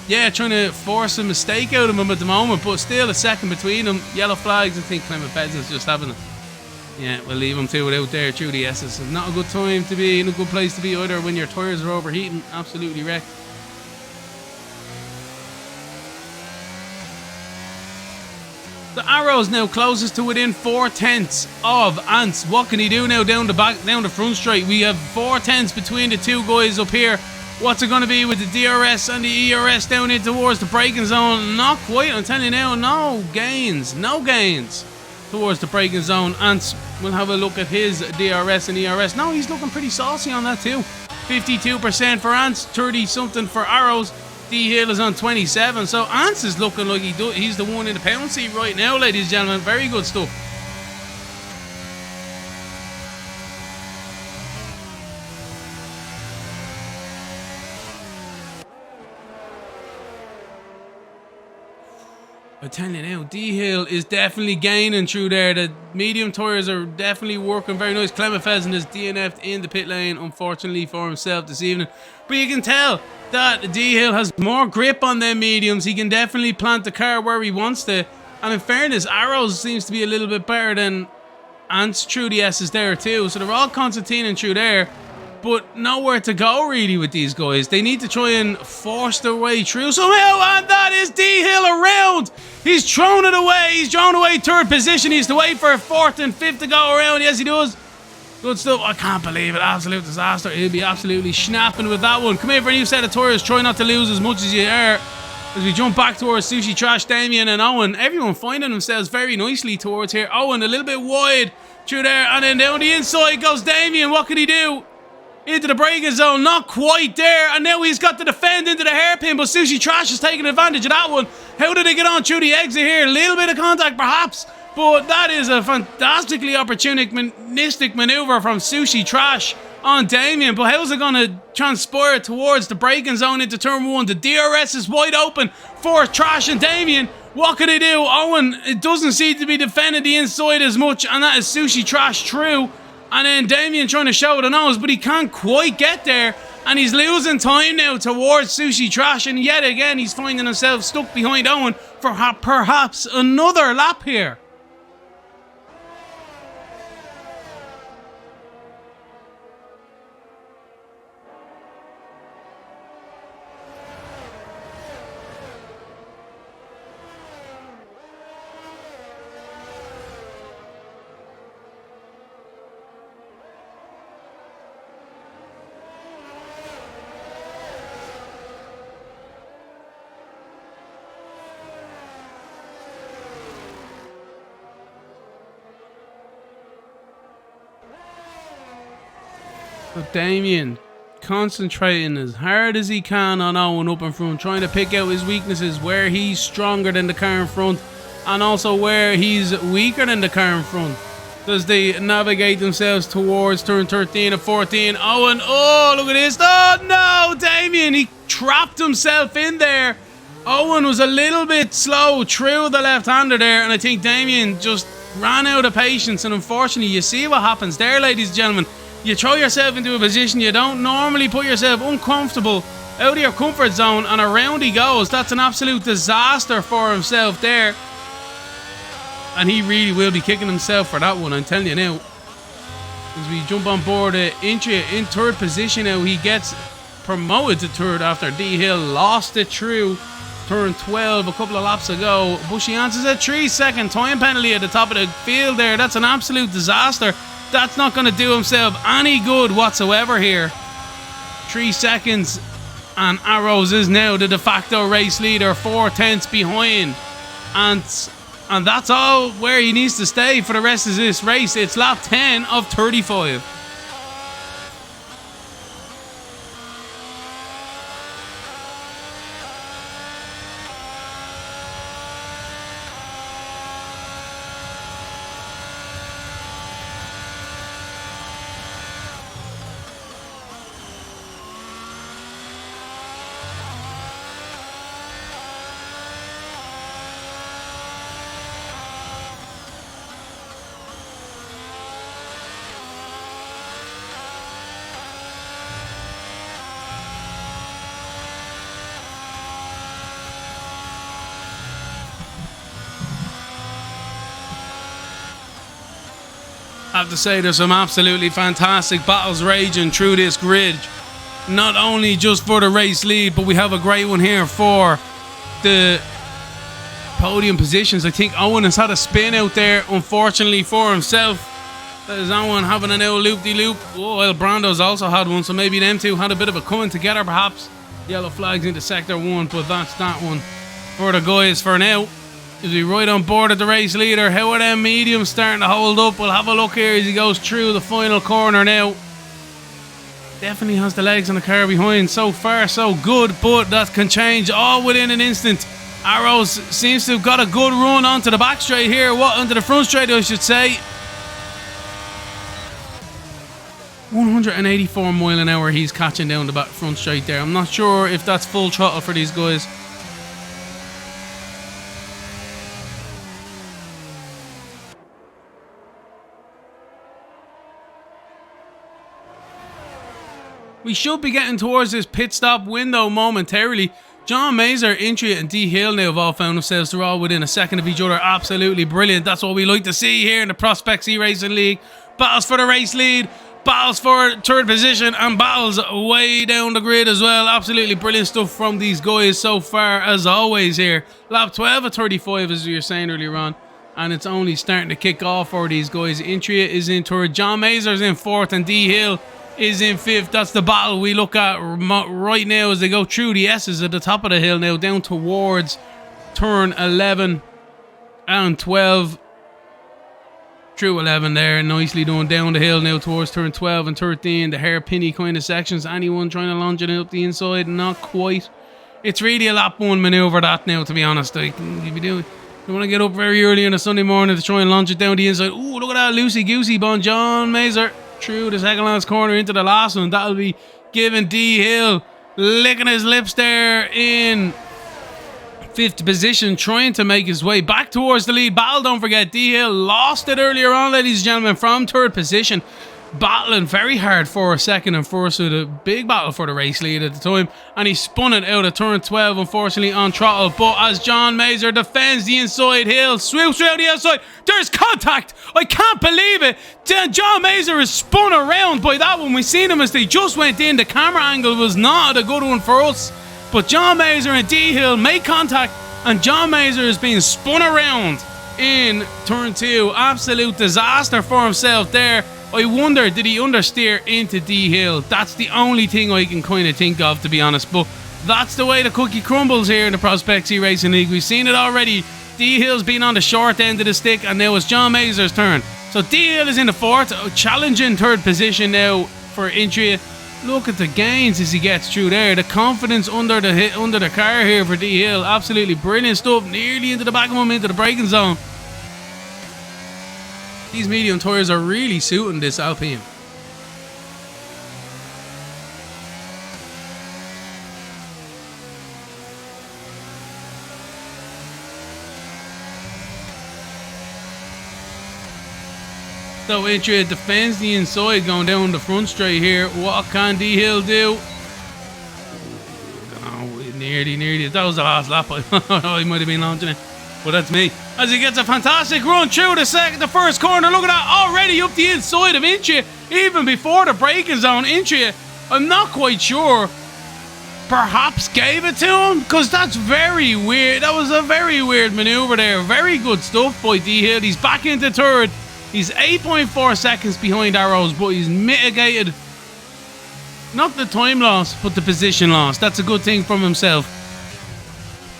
yeah, trying to force a mistake out of him at the moment, but still a second between them. Yellow flags, I think Clement Pheasant's just having it. Yeah, we'll leave him to it out there through the S's. Not a good time to be in a good place to be either when your tyres are overheating. Absolutely wrecked. The Arrows now closest to within 4/10 of Ants. What can he do now down the front straight? We have 4/10 between the two guys up here. What's it going to be with the DRS and the ERS down in towards the braking zone? Not quite, I'm telling you now. No gains towards the braking zone. Ants will have a look at his DRS and ERS. No, he's looking pretty saucy on that too. 52% for Ants, 30 something for Arrows. D-Hill is on 27, so Ants is looking like he's the one in the pound seat right now, ladies and gentlemen. Very good stuff. I tell you now, D-Hill is definitely gaining through there. The medium tyres are definitely working very nice. Clement Pheasant is DNF'd in the pit lane, unfortunately for himself this evening. But you can tell that D-Hill has more grip on them mediums. He can definitely plant the car where he wants to. And in fairness, Arrows seems to be a little bit better than Ants through the S's there too. So they're all concertinaing through there. But nowhere to go really with these guys. They need to try and force their way through somehow, and that is D-Hill around. He's thrown it away. He's thrown away 3rd position. He has to wait for 4th and 5th to go around. Yes, he does. Good stuff. I can't believe it. Absolute disaster. He'll be absolutely snapping with that one. Come here for a new set of tyres. Try not to lose as much as you are. As we jump back towards Sushi Trash, Damien and Owen, everyone finding themselves very nicely towards here. Owen a little bit wide through there, and then down the inside goes Damien. What can he do? Into the braking zone, not quite there, and now he's got to defend into the hairpin, but Sushi Trash is taking advantage of that one. How did they get on through the exit here? A little bit of contact perhaps, but that is a fantastically opportunistic maneuver from Sushi Trash on Damien. But how's it going to transpire towards the braking zone into turn 1? The DRS is wide open for Trash and Damien. What can they do? Owen, it doesn't seem to be defending the inside as much, and that is Sushi Trash true. And then Damien trying to show the nose, but he can't quite get there. And he's losing time now towards Sushi Trash. And yet again, he's finding himself stuck behind Owen for perhaps another lap here. But Damien concentrating as hard as he can on Owen up in front, trying to pick out his weaknesses, where he's stronger than the car in front and also where he's weaker than the car in front, as they navigate themselves towards turn 13 and 14. Owen, oh look at this, oh no, Damien, he trapped himself in there. Owen was a little bit slow through the left-hander there, and I think Damien just ran out of patience, and unfortunately you see what happens there, ladies and gentlemen. You throw yourself into a position you don't normally put yourself uncomfortable, out of your comfort zone, and around he goes. That's an absolute disaster for himself there. And he really will be kicking himself for that one, I'm telling you now. As we jump on board Intria in third position now, he gets promoted to third after D Hill lost it through turn 12 a couple of laps ago. Bushy answers a 3-second time penalty at the top of the field there. That's an absolute disaster. That's not going to do himself any good whatsoever here. 3 seconds, and Arrows is now the de facto race leader, 4 tenths behind. And that's all where he needs to stay for the rest of this race. It's lap 10 of 35. I have to say there's some absolutely fantastic battles raging through this grid. Not only just for the race lead, but we have a great one here for the podium positions. I think Owen has had a spin out there, unfortunately for himself. That is Owen having an old loop-de-loop. Oh, well, Brando's also had one, so maybe them two had a bit of a coming together perhaps. Yellow flags into sector 1, but that's that one for the guys for now. Is he right on board at the race leader? How are them mediums starting to hold up? We'll have a look here as he goes through the final corner now. Definitely has the legs on the car behind. So far, so good, but that can change all within an instant. Arrows seems to have got a good run onto the back straight here. Onto the front straight, I should say. 184 mile an hour he's catching down the back front straight there. I'm not sure if that's full throttle for these guys. We should be getting towards this pit stop window momentarily. John Mazer, Intria and D Hill now have all found themselves. They're all within a second of each other. Absolutely brilliant. That's what we like to see here in the Prospects eRacing League. Battles for the race lead, battles for third position, and battles way down the grid as well. Absolutely brilliant stuff from these guys so far as always here. Lap 12 of 35 as we were saying earlier on. And it's only starting to kick off for these guys. Intria is in third. John Mazer's in fourth, and D Hill is in 5th. That's the battle we look at right now as they go through the S's at the top of the hill now, down towards turn 11 and 12. Through 11 there, nicely done. Down the hill now towards turn 12 and 13. The hairpinny kind of sections. Anyone trying to launch it up the inside? Not quite. It's really a lap 1 manoeuvre that now, to be honest. Like, if you want to get up very early on a Sunday morning to try and launch it down the inside. Ooh, look at that loosey-goosey bun. John Mazer through the second last corner into the last one. That'll be giving D Hill licking his lips there in 5th position, trying to make his way back towards the lead battle. Don't forget, D Hill lost it earlier on, ladies and gentlemen, from 3rd position, battling very hard for 2nd and 1st, so the big battle for the race lead at the time, and he spun it out of turn 12, unfortunately, on throttle. But as John Mazer defends the inside hill, swoops around the outside, there's contact. I can't believe it. John Mazer is spun around by that one. We seen him as they just went in. The camera angle was not a good one for us. But John Mazer and D Hill make contact, and John Mazer is being spun around in turn 2. Absolute disaster for himself there. I wonder, did he understeer into D Hill? That's the only thing I can kind of think of, to be honest. But that's the way the cookie crumbles here in the Prospect eRacing League. We've seen it already. D Hill's been on the short end of the stick, and now it's John Mazer's turn. So D Hill is in the 4th, challenging 3rd position now for Intria. Look at the gains as he gets through there. The confidence under the car here for D Hill. Absolutely brilliant stuff. Nearly into the back of him, into the braking zone. These medium tyres are really suiting this Alpine. So Intria defends the inside going down the front straight here. What can D Hill do? Oh, nearly. That was the last lap. I might have been launching it, but that's me. As he gets a fantastic run through the first corner. Look at that, already up the inside of Intria, even before the braking zone. Intria, I'm not quite sure, perhaps gave it to him, because that's very weird. That was a very weird manoeuvre there. Very good stuff by D Hill. He's back into 3rd. He's 8.4 seconds behind Arrows, but he's mitigated not the time loss, but the position loss. That's a good thing from himself.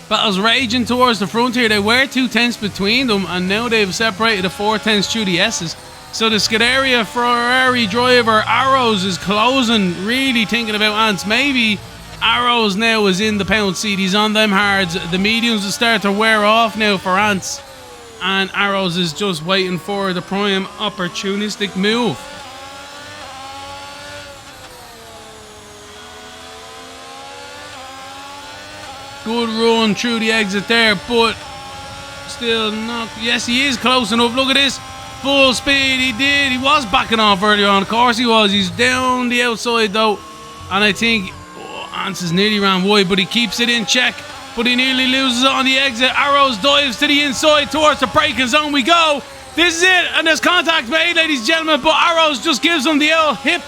Battle's raging towards the front here. They were 2 tenths between them, and now they've separated the 4 tenths through the S's. So the Scuderia Ferrari driver Arrows is closing, really thinking about Ants. Maybe Arrows now is in the pound seat. He's on them hards. The mediums will start to wear off now for Ants, and Arrows is just waiting for the prime opportunistic move. Good run through the exit there, but still not. Yes, he is close enough. Look at this. Full speed. He did. He was backing off earlier on. Of course he was. He's down the outside though. And I think Ants is nearly ran wide, but he keeps it in check. But he nearly loses it on the exit. Arrows dives to the inside towards the braking zone. We go. This is it. And there's contact made, ladies and gentlemen. But Arrows just gives him the old hip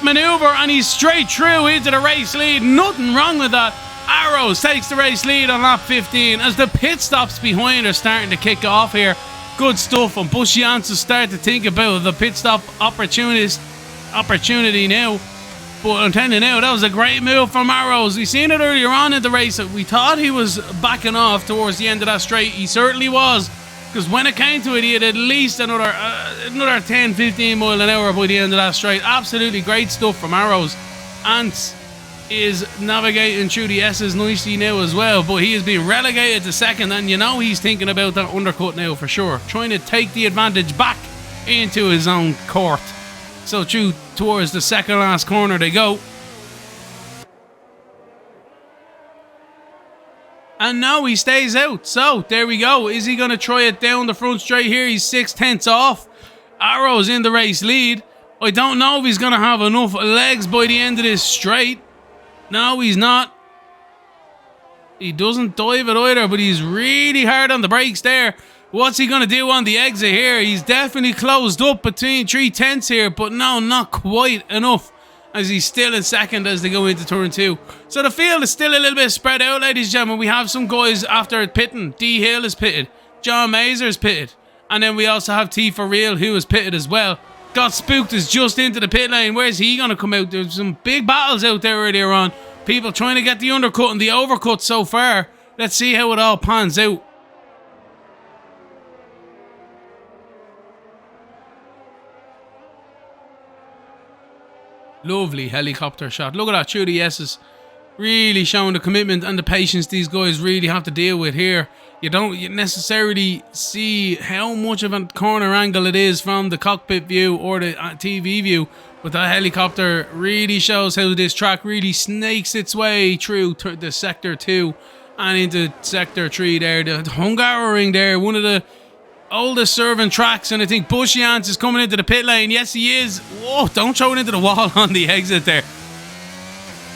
maneuver, and he's straight through into the race lead. Nothing wrong with that. Arrows takes the race lead on lap 15 as the pit stops behind are starting to kick off here. Good stuff, and Bushy Ants will start to think about the pit stop opportunity now. But I'm telling you now, that was a great move from Arrows. We seen it earlier on in the race. We thought he was backing off towards the end of that straight. He certainly was, because when it came to it, he had at least another 10-15 mile an hour by the end of that straight. Absolutely great stuff from Arrows. Ants is navigating through the S's nicely now as well, but he is being relegated to 2nd, and you know he's thinking about that undercut now for sure, trying to take the advantage back into his own court. So through towards the 2nd last corner they go, and now he stays out. So there we go. Is he going to try it down the front straight here? He's 6 tenths off. Arrows in the race lead. I don't know if he's going to have enough legs by the end of this straight. No, he's not. He doesn't dive it either, but he's really hard on the brakes there. What's he going to do on the exit here? He's definitely closed up between 3 tenths here, but no, not quite enough, as he's still in 2nd as they go into turn 2. So the field is still a little bit spread out, ladies and gentlemen. We have some guys after pitting. D Hill is pitted. John Mazer is pitted. And then we also have T for Real, who is pitted as well. Got spooked is just into the pit lane. Where's he going to come out? There's some big battles out there earlier on. People trying to get the undercut and the overcut so far. Let's see how it all pans out. Lovely helicopter shot. Look at that through the S's. Really showing the commitment and the patience these guys really have to deal with here. You don't necessarily see how much of a corner angle it is from the cockpit view or the TV view, but that helicopter really shows how this track really snakes its way through the Sector 2 and into Sector 3 there. The Hungary there, one of the oldest serving tracks, and I think Bushians is coming into the pit lane. Yes, he is. Whoa, don't throw it into the wall on the exit there.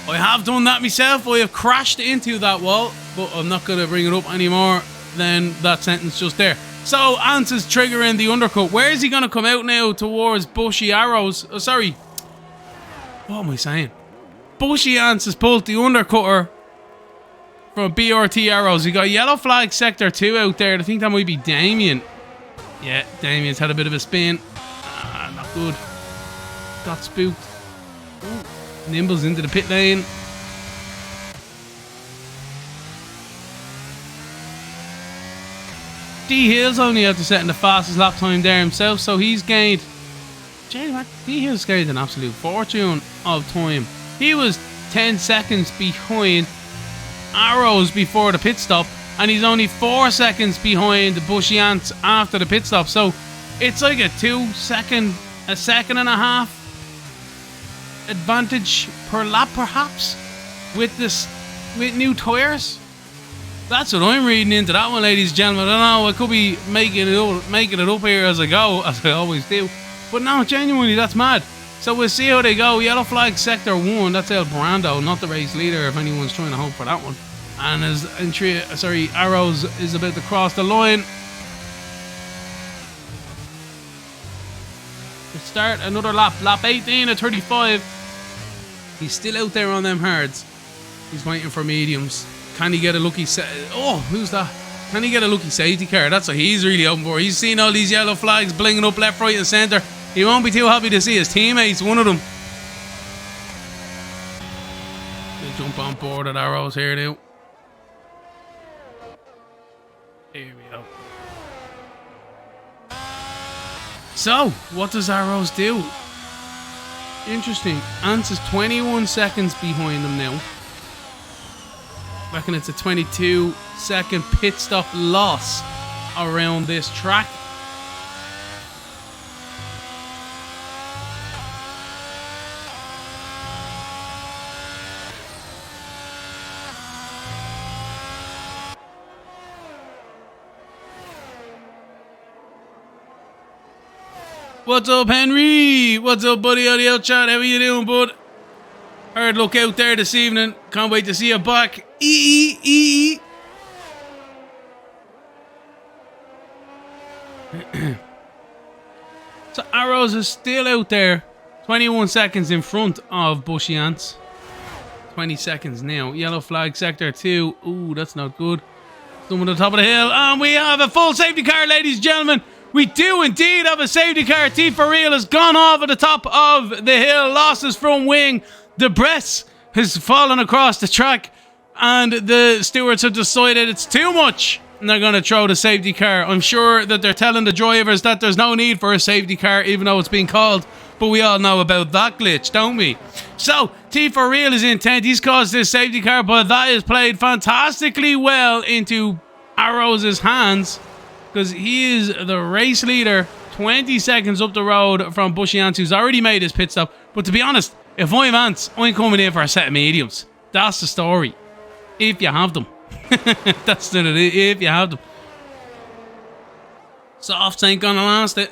I have done that myself. I have crashed into that wall, but I'm not going to bring it up anymore than that sentence just there. So, Ants is triggering the undercut. Where is he going to come out now? Towards Bushy Arrows. Oh, sorry. What am I saying? Bushy Ants has pulled the undercutter from BRT Arrows. He got yellow flag Sector 2 out there. I think that might be Damien. Yeah, Damien's had a bit of a spin. Not good. Got spooked. Ooh. Nimbles into the pit lane. D Hill's only out to setting the fastest lap time there himself, so he's gained. D Hill's gained an absolute fortune of time. He was 10 seconds behind Arrows before the pit stop, and he's only 4 seconds behind the Bushy Ants after the pit stop. So it's like a 2 second, a second and a half advantage per lap, perhaps, with new tires. That's what I'm reading into that one, ladies and gentlemen. I don't know, I could be making it up here as I go, as I always do, but no, genuinely, that's mad. So we'll see how they go. Yellow flag Sector 1, that's El Brando, not the race leader, if anyone's trying to hope for that one. And as Arrows is about to cross the line to start another lap 18 at 35. He's still out there on them hards. He's waiting for mediums. Can he get a lucky who's that? Can he get a lucky safety car? That's what he's really hoping for. He's seen all these yellow flags blinging up left, right and centre. He won't be too happy to see his teammates, one of them. They jump on board at Arrows here now. Here we go. So, what does Arrows do? Interesting. Ants is 21 seconds behind them now. Reckon it's a 22-second pit stop loss around this track. What's up, Henry? What's up, buddy? On the out chat. How are you doing, bud? Hard look out there this evening. Can't wait to see you back. So Arrows is still out there. 21 seconds in front of Bushy Ants. 20 seconds now. Yellow flag Sector 2. Ooh, that's not good. Someone on the top of the hill. And we have a full safety car, ladies and gentlemen. We do indeed have a safety car. T for real has gone off at the top of the hill. Losses from wing. The Bress has fallen across the track. And the stewards have decided it's too much. And they're going to throw the safety car. I'm sure that they're telling the drivers that there's no need for a safety car, even though it's being called. But we all know about that glitch, don't we? So, T for real is intent. He's caused this safety car, but that is played fantastically well into Arrows' hands. Because he is the race leader, 20 seconds up the road from Bushy Ants, who's already made his pit stop. But to be honest, if I'm Ants, I'm coming in for a set of mediums. That's the story. If you have them. That's it, if you have them. Softs ain't gonna last it.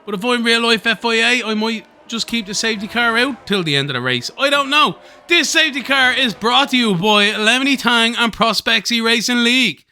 But if I'm real life FIA, I might just keep the safety car out till the end of the race. I don't know. This safety car is brought to you by Lemony Tang and Prospects eRacing League.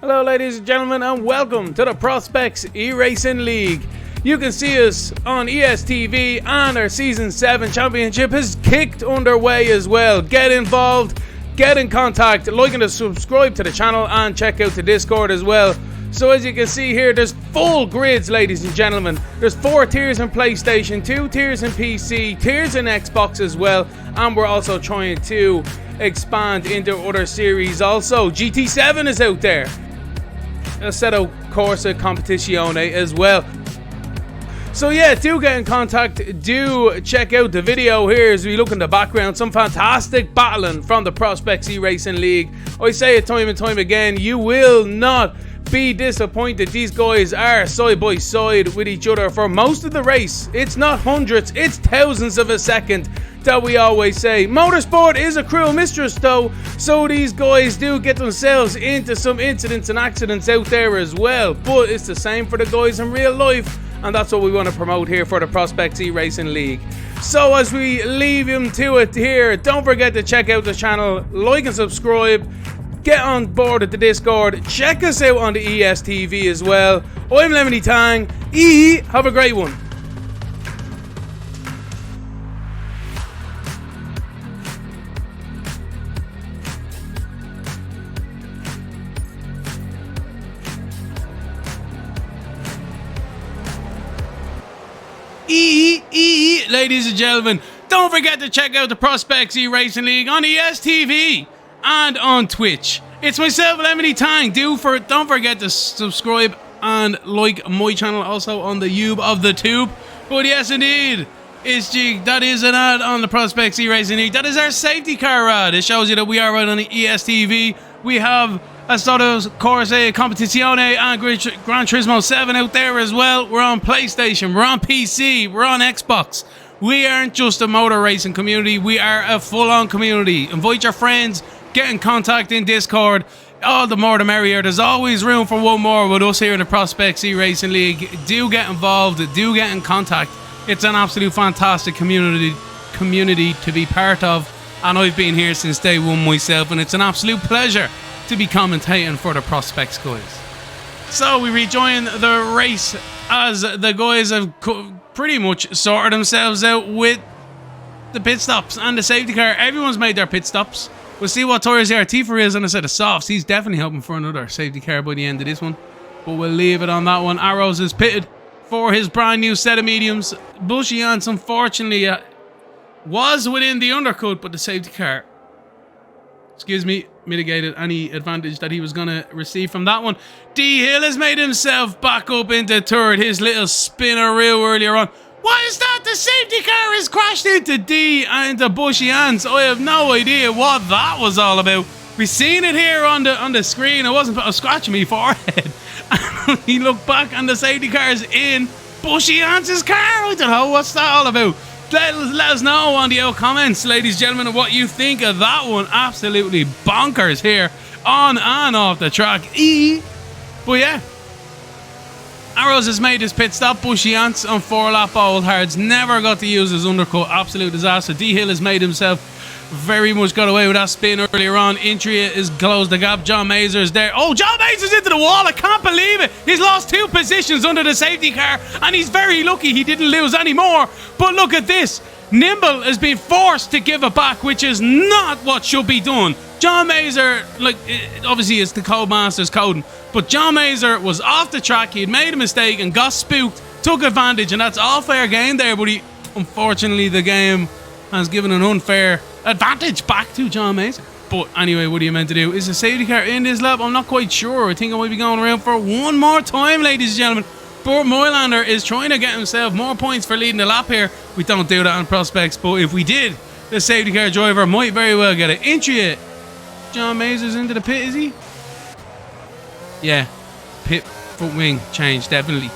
Hello, ladies and gentlemen, and welcome to the Prospects eRacing League. You can see us on ESTV, and our Season 7 Championship has kicked underway as well. Get involved, get in contact, like and subscribe to the channel, and check out the Discord as well. So as you can see here, there's full grids, ladies and gentlemen. There's 4 tiers in PlayStation, 2 tiers in PC, tiers in Xbox as well, and we're also trying to expand into other series also. GT7 is out there. Assetto Corsa Competizione as well. So yeah, do get in contact, do check out the video here as we look in the background. Some fantastic battling from the Prospects eRacing League. I say it time and time again, you will not be disappointed. These guys are side by side with each other for most of the race. It's not hundreds, it's thousands of a second that we always say. Motorsport is a cruel mistress though, so these guys do get themselves into some incidents and accidents out there as well, but it's the same for the guys in real life, and that's what we want to promote here for the Prospects eRacing League. So as we leave him to it here, don't forget to check out the channel, like and subscribe, get on board at the Discord, check us out on the ESTV as well. I'm Lemony Tang. Have a great one. Ladies and gentlemen, don't forget to check out the Prospects eRacing League on ESTV and on Twitch. It's myself, Lemony Tang. Don't forget to subscribe and like my channel also on the YouTube of the tube. But yes, indeed, that is an ad on the Prospects eRacing League. That is our safety car ad. It shows you that we are right on the ESTV. We have Assetto Corsa Competizione and Gran Turismo 7 out there as well. We're on PlayStation, we're on PC, we're on Xbox. We aren't just a motor racing community, we are a full-on community. Invite your friends, get in contact in Discord. All the more the merrier. There's always room for one more with us here in the Prospects eRacing League. Do get involved, do get in contact. It's an absolute fantastic community to be part of, and I've been here since day one myself, and it's an absolute pleasure to be commentating for the Prospects guys. So we rejoin the race as the guys have pretty much sorted themselves out with the pit stops and the safety car. Everyone's made their pit stops. We'll see what tires Tifa is on a set of softs. He's definitely hoping for another safety car by the end of this one, but we'll leave it on that one. Arrows is pitted for his brand new set of mediums. Bushians unfortunately was within the undercut, but the safety car, mitigated any advantage that he was going to receive from that one. D Hill has made himself back up into third. His little spinneroo earlier on. What is that? The safety car has crashed into D and into Bushy Ants. I have no idea what that was all about. We've seen it here on the screen. It wasn't a scratch me forehead. He looked back and the safety car is in Bushy Ants' car. I don't know what's that all about. Let us know on the comments, ladies and gentlemen, what you think of that one. Absolutely bonkers here on and off the track. But yeah, Arrows has made his pit stop. Bushy Ants on 4-lap old hards never got to use his undercut. Absolute disaster. D Hill has made himself very much got away with that spin earlier on. Intria is closed the gap. John Mazer is there. Oh, John Mazer's into the wall. I can't believe it. He's lost 2 positions under the safety car, and he's very lucky he didn't lose any more. But look at this. Nimble has been forced to give it back, which is not what should be done. John Mazer, obviously it's the Codemasters coding, but John Mazer was off the track. He had made a mistake and got spooked, took advantage, and that's all fair game there, but unfortunately the game has given an unfair advantage back to John Mason. But anyway, what are you meant to do? Is the safety car in this lap? I'm not quite sure. I think I might be going around for one more time, ladies and gentlemen. But Moylander is trying to get himself more points for leading the lap here. We don't do that on Prospects, but if we did, the safety car driver might very well get it. Intria. John Mazer's into the pit, is he? Yeah. Pit front wing change, definitely.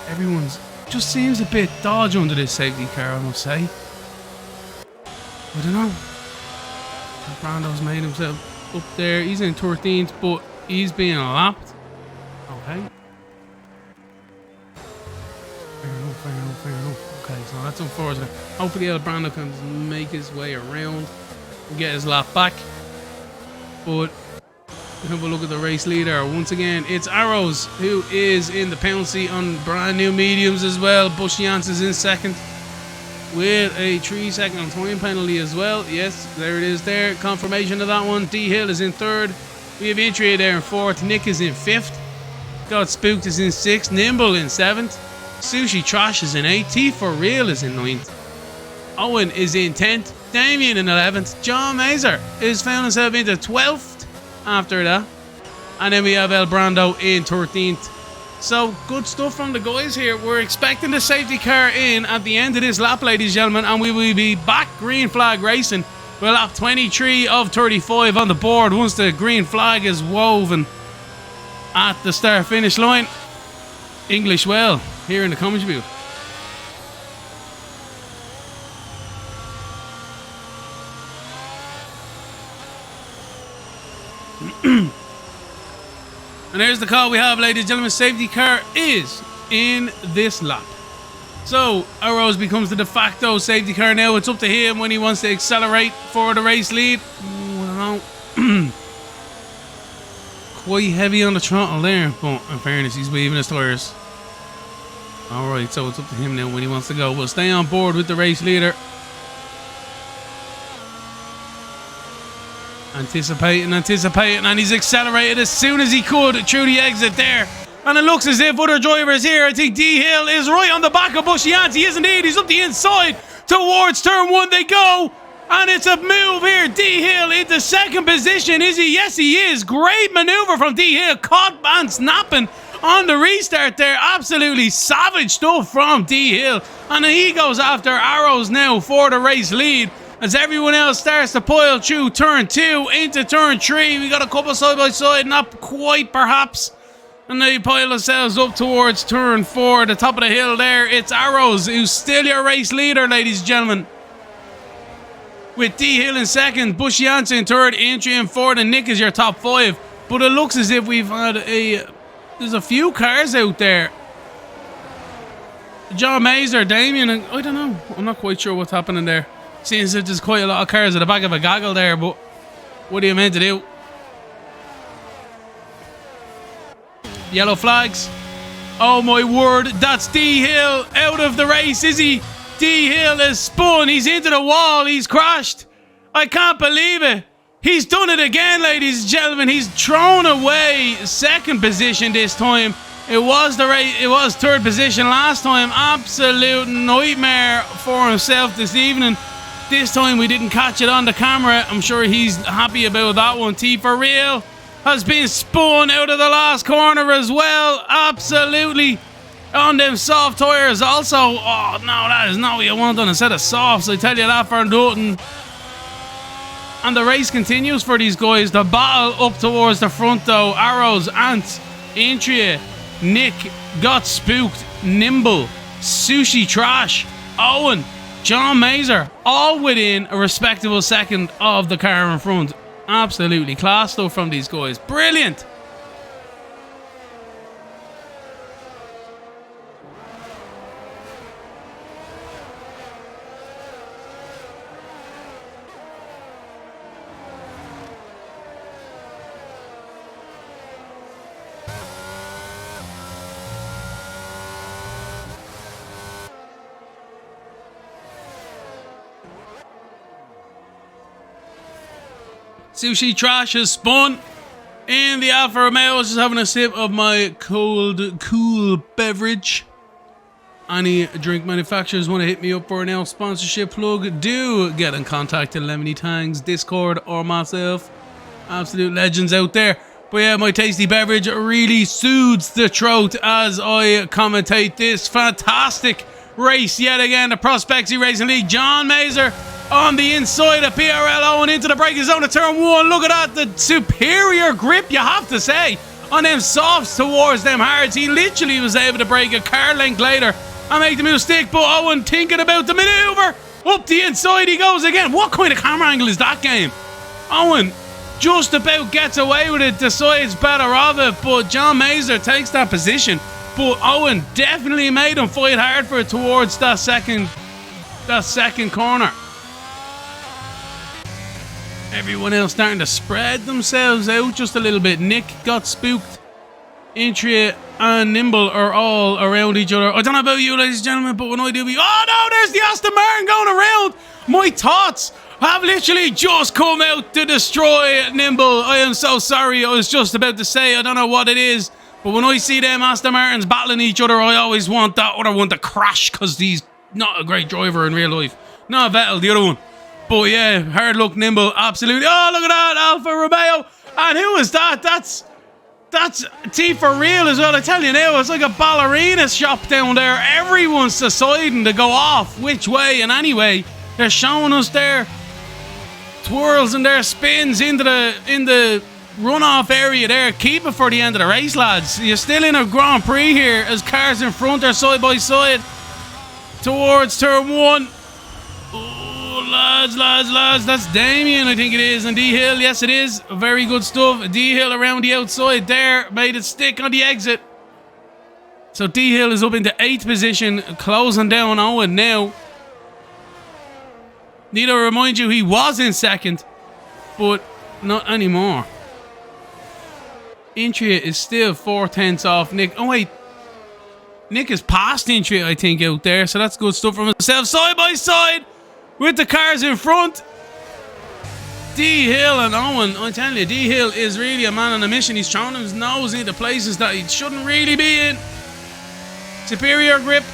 Everyone's just seems a bit dodge under this safety car, I must say. I don't know. Brando's made himself up there. He's in 13th, but he's being lapped. Okay. Fair enough. Okay, so that's unfortunate. Hopefully El Brando can make his way around and get his lap back. But Have a look at the race leader. Once again, it's Arrows who is in the penalty on brand new mediums as well. Bushians is in second with a 3-second time penalty as well. Yes, there it is there. Confirmation of that one. D Hill is in third. We have Intria there in fourth. Nick is in fifth. Got Spooked is in sixth. Nimble in seventh. Sushi Trash is in eighth. T for Real is in ninth. Owen is in 10th. Damien in 11th. John Mazer is found himself into 12th after that. And then we have El Brando in 13th. So, good stuff from the guys here. We're expecting the safety car in at the end of this lap, ladies and gentlemen. And we will be back green flag racing. We'll have 23 of 35 on the board once the green flag is woven at the start-finish line. English well here in the commentary booth. And there's the call we have, ladies and gentlemen. Safety car is in this lap. So, Arrows becomes the de facto safety car now. It's up to him when he wants to accelerate for the race lead. Quite heavy on the throttle there, but in fairness, he's waving his tyres. Alright, so it's up to him now when he wants to go. We'll stay on board with the race leader. Anticipating, and he's accelerated as soon as he could through the exit there. And it looks as if other drivers here, I think D Hill is right on the back of Bushians. He is indeed. He's up the inside towards turn one they go. And it's a move here. D Hill into second position. Is he? Yes, he is. Great maneuver from D Hill. Caught and snapping on the restart there. Absolutely savage stuff from D Hill. And he goes after Arrows now for the race lead. As everyone else starts to pile through turn 2 into turn 3. We got a couple side by side, not quite perhaps. And they pile themselves up towards turn 4, the top of the hill there. It's Arrows who's still your race leader, ladies and gentlemen. With D Hill in second, Bushians in third, Intria in fourth, and Nick is your top 5. But it looks as if we've had there's a few cars out there. John Mazer, Damien, and I don't know. I'm not quite sure what's happening there. Seems that there's quite a lot of cars at the back of a goggle there, but what are you meant to do? Yellow flags. Oh my word, that's D Hill out of the race, is he? D Hill is spun, he's into the wall, he's crashed. I can't believe it. He's done it again, ladies and gentlemen. He's thrown away second position this time. It was third position last time. Absolute nightmare for himself this evening. This time we didn't catch it on the camera. I'm sure he's happy about that one. T for Real has been spun out of the last corner as well. Absolutely on them soft tyres also. Oh no, that is not what you want on a set of softs, I tell you that for nothing. And the race continues for these guys. The battle up towards the front though. Arrows, Ant, Intria, Nick, Got Spooked, Nimble, Sushi Trash, Owen, John Mazer, all within a respectable second of the car in front. Absolutely class stuff from these guys. Brilliant. Sushi Trash has spun in the Alfa Romeo. I was just having a sip of my cool beverage. Any drink manufacturers want to hit me up for an L sponsorship plug, do get in contact to Lemony Tangs, Discord, or myself. Absolute legends out there. But yeah, my tasty beverage really soothes the throat as I commentate this fantastic race yet again. The Prospects Racing League. John Mazer on the inside of PRLO and into the braking zone of turn 1. Look at that, the superior grip, you have to say, on them softs towards them hards. He literally was able to brake a car length later and make the move stick, but Owen thinking about the manoeuvre. Up the inside he goes again. What kind of camera angle is that, game? Owen just about gets away with it, decides better of it, but John Mazer takes that position. But Owen definitely made him fight hard for it towards that second corner. Everyone else starting to spread themselves out just a little bit. Nick got spooked. Intria and Nimble are all around each other. I don't know about you, ladies and gentlemen, but when I do oh no, there's the Aston Martin going around. My thoughts have literally just come out to destroy Nimble. I am so sorry. I was just about to say, I don't know what it is, but when I see them Aston Martins battling each other, I always want that other one to crash because he's not a great driver in real life. Not Vettel, the other one. But yeah, hard luck, Nimble, absolutely. Oh, look at that, Alfa Romeo. And who is that? That's T for real as well. I tell you now, it's like a ballerina shop down there. Everyone's deciding to go off which way and anyway. They're showing us their twirls and their spins in the runoff area there. Keep it for the end of the race, lads. You're still in a Grand Prix here as cars in front are side by side towards turn 1. Lads, that's Damien, I think it is, and D-Hill, yes it is, very good stuff. D-Hill around the outside there, made it stick on the exit. So D-Hill is up into 8th position, closing down Owen now. Need to remind you, he was in 2nd, but not anymore. Intria is still 4/10 off Nick. Oh wait, Nick is past Intria, I think, out there, so that's good stuff from himself. Side by side with the cars in front. D-Hill and Owen, I'm telling you, D-Hill is really a man on a mission. He's throwing his nose into places that he shouldn't really be in. Superior grip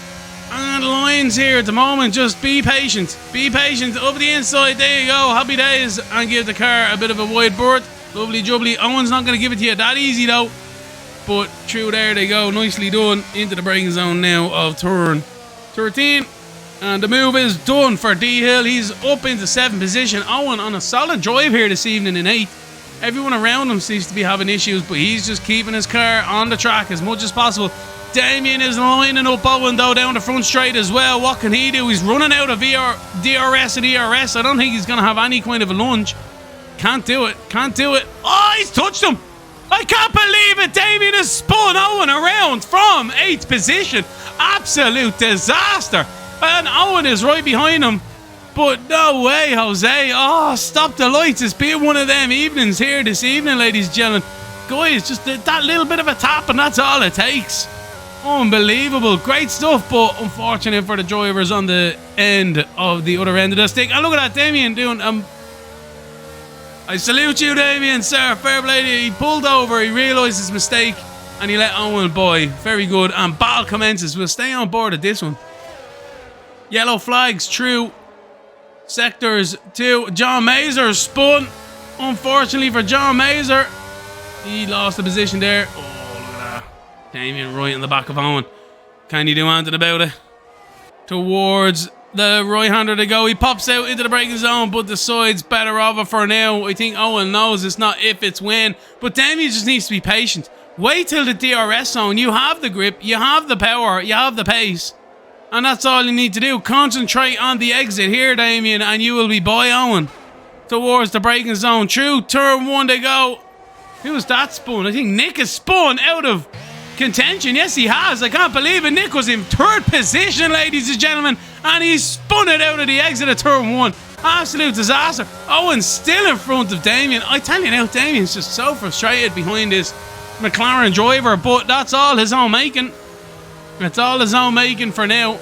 and lines here at the moment. Just be patient. Be patient. Up the inside, there you go. Happy days. And give the car a bit of a wide berth. Lovely jubbly. Owen's not going to give it to you that easy though. But through there they go. Nicely done. Into the braking zone now of turn 13. And the move is done for D-Hill. He's up into 7th position. Owen on a solid drive here this evening in 8th. Everyone around him seems to be having issues, but he's just keeping his car on the track as much as possible. Damien is lining up Owen though down the front straight as well. What can he do? He's running out of DRS and ERS. I don't think he's going to have any kind of a lunge. Can't do it. Can't do it. Oh, he's touched him. I can't believe it. Damien has spun Owen around from 8th position. Absolute disaster. And Owen is right behind him. But no way, Jose. Oh, stop the lights. It's been one of them evenings here this evening, ladies and gentlemen. Guys, just that little bit of a tap and that's all it takes. Unbelievable. Great stuff, but unfortunate for the drivers on the end of the other end of the stick. And look at that, Damien doing... I salute you, Damien, sir. Fair play to you. He pulled over, he realised his mistake, and he let Owen by. Very good. And battle commences. We'll stay on board at this one. Yellow flags, true. Sectors 2. John Mazer spun. Unfortunately for John Mazer, he lost the position there. Oh, look at that. Damien right in the back of Owen. Can he do anything about it? Towards the right-hander to go. He pops out into the braking zone, but the side's better off it for now. I think Owen knows it's not if, it's when. But Damien just needs to be patient. Wait till the DRS zone. You have the grip, you have the power, you have the pace. And that's all you need to do. Concentrate on the exit here, Damien, and you will be by Owen. Towards the braking zone. True, turn 1 they go. Who's that spun? I think Nick has spun out of contention. Yes, he has. I can't believe it. Nick was in 3rd position, ladies and gentlemen, and he spun it out of the exit of turn 1. Absolute disaster. Owen's still in front of Damien. I tell you now, Damien's just so frustrated behind this McLaren driver, but that's all his own making. That's all his own making for now.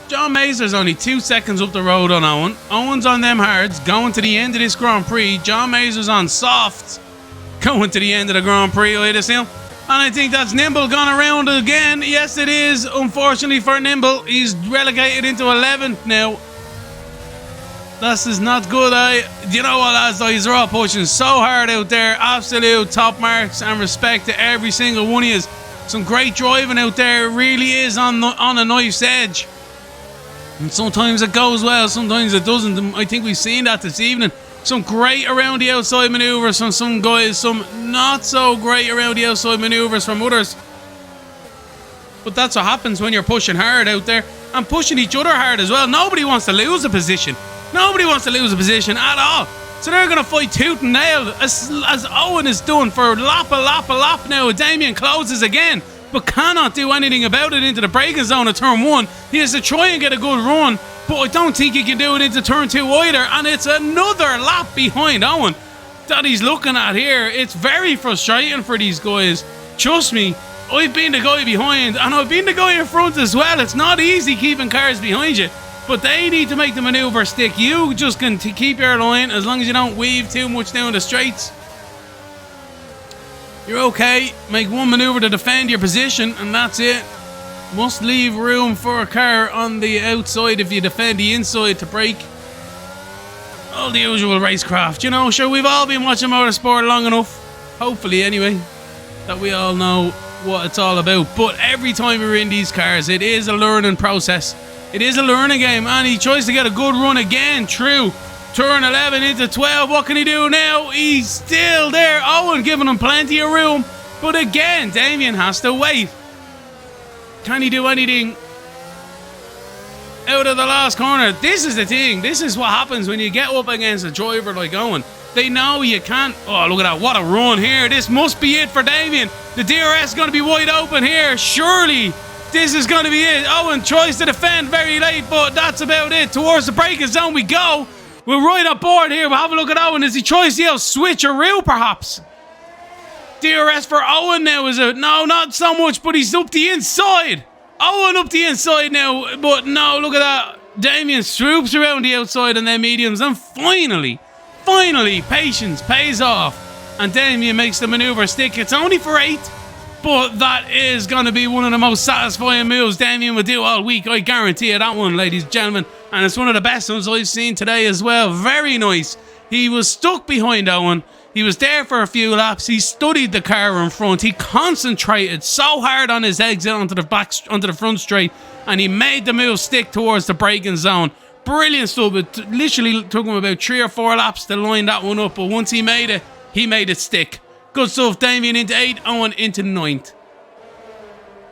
John Mazer's only 2 seconds up the road on Owen. Owen's on them hards, going to the end of this Grand Prix. John Mazer's on softs, going to the end of the Grand Prix, I assume. And I think that's Nimble gone around again. Yes, it is. Unfortunately for Nimble, he's relegated into 11th now. This is not good. You know what, lads? He's all pushing so hard out there. Absolute top marks and respect to every single one of you. Some great driving out there. It really is on a knife's edge. And sometimes it goes well, sometimes it doesn't. And I think we've seen that this evening. Some great around the outside manoeuvres from some guys, some not so great around the outside manoeuvres from others. But that's what happens when you're pushing hard out there and pushing each other hard as well. Nobody wants to lose a position. Nobody wants to lose a position at all. So they're going to fight tooth and nail as Owen is doing for lap now. Damien closes again, but cannot do anything about it into the braking zone of turn 1. He has to try and get a good run, but I don't think he can do it into turn 2 either. And it's another lap behind Owen that he's looking at here. It's very frustrating for these guys. Trust me, I've been the guy behind, and I've been the guy in front as well. It's not easy keeping cars behind you, but they need to make the manoeuvre stick. You just can keep your line as long as you don't weave too much down the straights. You're okay. Make one manoeuvre to defend your position, and that's it. Must leave room for a car on the outside if you defend the inside to brake. All the usual racecraft. You know, sure, we've all been watching motorsport long enough, hopefully anyway, that we all know what it's all about. But every time we're in these cars, it is a learning process. It is a learning game, and he tries to get a good run again. True. Turn 11 into 12. What can he do now? He's still there. Owen giving him plenty of room. But again, Damien has to wait. Can he do anything out of the last corner? This is the thing. This is what happens when you get up against a driver like Owen. They know you can't. Oh, look at that. What a run here. This must be it for Damien. The DRS is going to be wide open here. Surely this is going to be it. Owen tries to defend very late, but that's about it. Towards the braking zone we go. We're right on board here. We'll have a look at Owen as he tries to switcheroo, perhaps. DRS for Owen now is a... No, not so much, but he's up the inside. Owen up the inside now, but no, look at that. Damien swoops around the outside and then mediums, and finally, patience pays off. And Damien makes the manoeuvre stick. It's only for 8, but that is going to be one of the most satisfying moves Damien will do all week. I guarantee you that one, ladies and gentlemen. And it's one of the best ones I've seen today as well. Very nice. He was stuck behind Owen. He was there for a few laps. He studied the car in front. He concentrated so hard on his exit onto the front straight, and he made the move stick towards the braking zone. Brilliant stuff. It literally took him about 3 or 4 laps to line that one up, but once he made it stick. Good stuff. Damien into 8, Owen into 9th.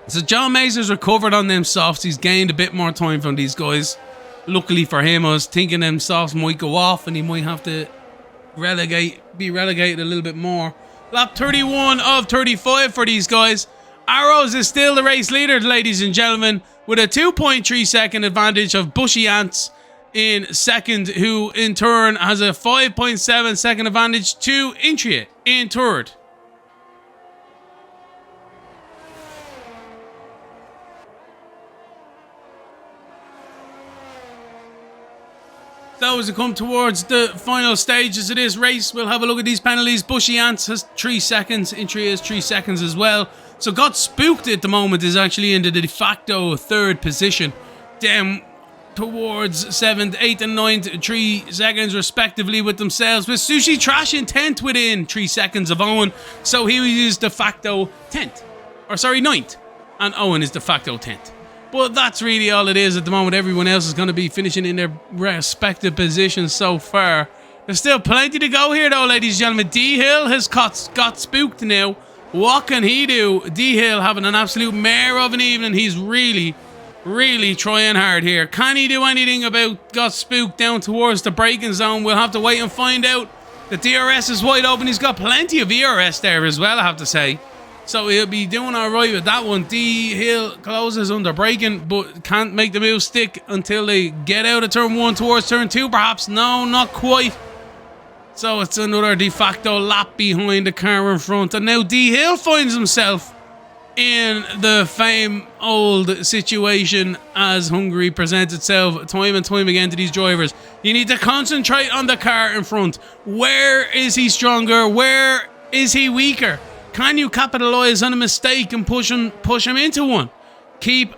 So John Mazur's recovered on them softs. He's gained a bit more time from these guys. Luckily for him, I was thinking them softs might go off and he might have to be relegated a little bit more. Lap 31 of 35 for these guys. Arrows is still the race leader, ladies and gentlemen, with a 2.3 second advantage of Bushy Ants in second, who in turn has a 5.7 second advantage to Intria in third. That was to come towards the final stages of this race. We'll have a look at these penalties. Bushy Ants has 3 seconds. Intria has 3 seconds as well. So Got Spooked at the moment is actually in the de facto 3rd position. Down towards 7th, 8th and 9th, 3 seconds respectively with themselves. With Sushi Trash in 10th within 3 seconds of Owen. So he is de facto 10th. Or sorry, 9th. And Owen is de facto 10th. But that's really all it is at the moment. Everyone else is going to be finishing in their respective positions so far. There's still plenty to go here though, ladies and gentlemen. D-Hill has got spooked now. What can he do? D-Hill having an absolute mare of an evening. He's really trying hard here. Can he do anything about got spooked down towards the braking zone? We'll have to wait and find out. The DRS is wide open. He's got plenty of ERS there as well, I have to say. So he'll be doing alright with that one. D-Hill closes under braking, but can't make the move stick until they get out of turn 1 towards turn 2 perhaps. No, not quite. So it's another de facto lap behind the car in front. And now D-Hill finds himself in the same old situation as Hungary presents itself time and time again to these drivers. You need to concentrate on the car in front. Where is he stronger? Where is he weaker? Can you capitalize on a mistake and push him into one? Keep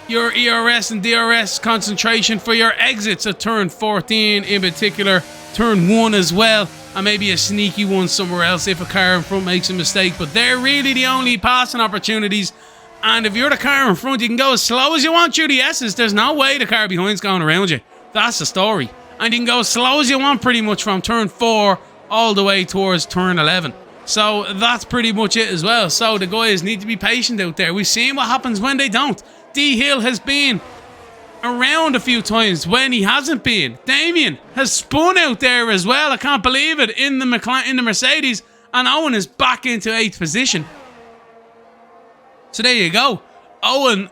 your ERS and DRS concentration for your exits at turn 14 in particular, turn 1 as well, and maybe a sneaky one somewhere else if a car in front makes a mistake. But they're really the only passing opportunities, and if you're the car in front, you can go as slow as you want through the S's. There's no way the car behind's going around you. That's the story. And you can go as slow as you want pretty much from turn 4 all the way towards turn 11. So that's pretty much it as well. So the guys need to be patient out there. We've seen what happens when they don't. D-Hill has been around a few times when he hasn't been. Damien has spun out there as well. I can't believe it, in the Mercedes. And Owen is back into 8th position. So there you go. Owen,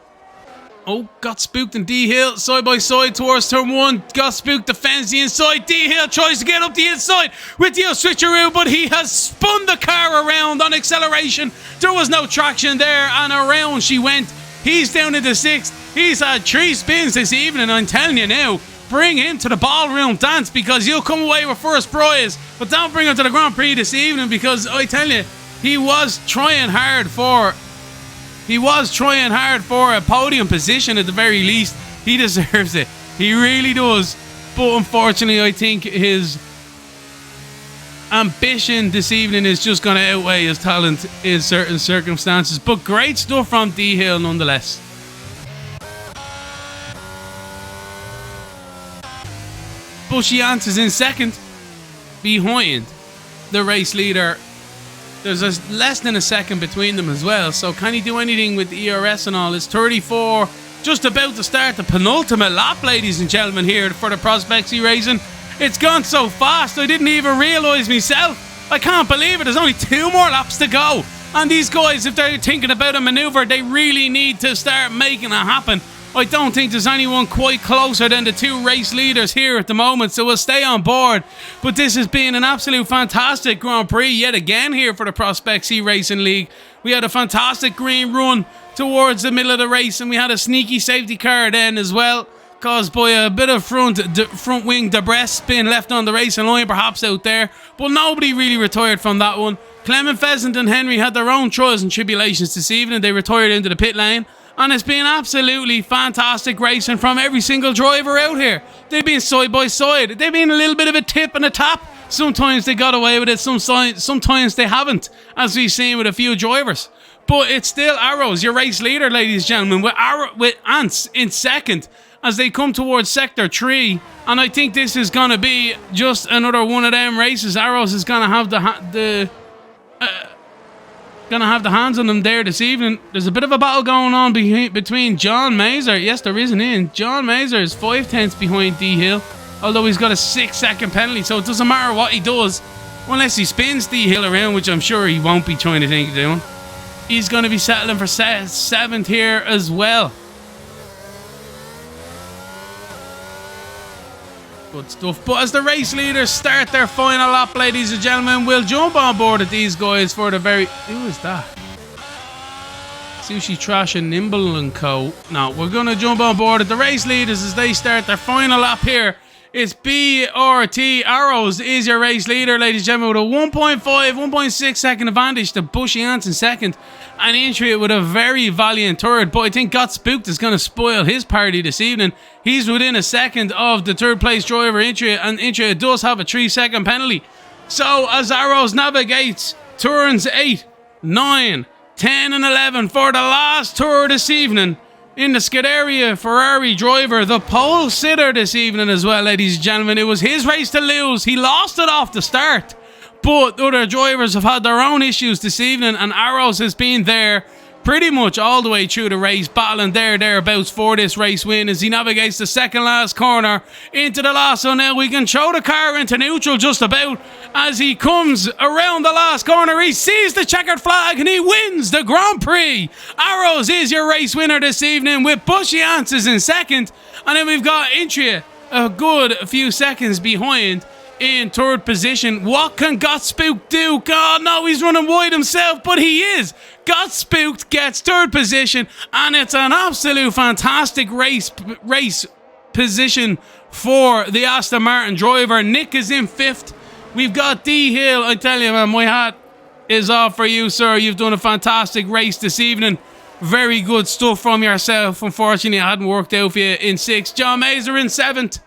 got spooked in D-Hill. Side by side towards turn 1. Got spooked, defends the inside. D-Hill tries to get up the inside with the switcheroo, but he has spun the car around on acceleration. There was no traction there, and around she went. He's down into 6th. He's had 3 spins this evening. I'm telling you now, bring him to the ballroom dance, because you'll come away with first prize. But don't bring him to the Grand Prix this evening, because I tell you, he was trying hard for a podium position at the very least. He deserves it. He really does. But unfortunately, I think his ambition this evening is just going to outweigh his talent in certain circumstances. But great stuff from D-Hill nonetheless. Bushiance is in 2nd, behind the race leader. There's less than a second between them as well. So can he do anything with the ERS and all? It's 34, just about to start the penultimate lap, ladies and gentlemen, here for the Prospects eRacing. It's gone so fast, I didn't even realise myself. I can't believe it. There's only 2 more laps to go. And these guys, if they're thinking about a manoeuvre, they really need to start making it happen. I don't think there's anyone quite closer than the 2 race leaders here at the moment, so we'll stay on board. But this has been an absolute fantastic Grand Prix yet again here for the Prospects eRacing League. We had a fantastic green run towards the middle of the race, and we had a sneaky safety car then as well, caused by a bit of front wing debris being left on the racing line perhaps out there. But nobody really retired from that one. Clement, Pheasant and Henry had their own trials and tribulations this evening. They retired into the pit lane. And it's been absolutely fantastic racing from every single driver out here. They've been side by side. They've been a little bit of a tip and a tap. Sometimes they got away with it, sometimes they haven't, as we've seen with a few drivers. But it's still Arrows, your race leader, ladies and gentlemen, with Ants in 2nd as they come towards Sector 3. And I think this is going to be just another one of them races. Arrows is going to have the hands on them there this evening. There's a bit of a battle going on between John Mazer. Yes, there is an in. John Mazer is 5/10 behind D-Hill, although he's got a 6-second penalty, so it doesn't matter what he does unless he spins D-Hill around, which I'm sure he won't be trying to think of doing. He's going to be settling for 7th here as well. Good stuff. But as the race leaders start their final lap, ladies and gentlemen, we'll jump on board with these guys for the very... Who is that? Sushi Trash and Nimble and Co. No, we're going to jump on board with the race leaders as they start their final lap here. It's BRT Arrows is your race leader, ladies and gentlemen, with a 1.6 second advantage to Bushy Ants in 2nd. And Intria with a very valiant 3rd. But I think Got Spooked is going to spoil his party this evening. He's within a 2nd of the 3rd place driver, Intria. And Intria does have a 3-second penalty. So as Arrows navigates turns 8, 9, 10 and 11 for the last tour this evening. In the Scuderia Ferrari driver, the pole sitter this evening as well, ladies and gentlemen. It was his race to lose. He lost it off the start. But other drivers have had their own issues this evening, and Arrows has been there pretty much all the way through the race, battling thereabouts for this race win as he navigates the 2nd last corner into the last. So now we can throw the car into neutral just about as he comes around the last corner. He sees the checkered flag and he wins the Grand Prix. Arrows is your race winner this evening with Bushy Answers in 2nd, and then we've got Intria a good few seconds behind in 3rd position. What can Got Spooked do? God, no, he's running wide himself, but he is. Got Spooked gets 3rd position, and it's an absolute fantastic race position for the Aston Martin driver. Nick is in 5th. We've got D-Hill. I tell you, man, my hat is off for you, sir. You've done a fantastic race this evening. Very good stuff from yourself. Unfortunately, it hadn't worked out for you in 6th. John Mazer in 7th.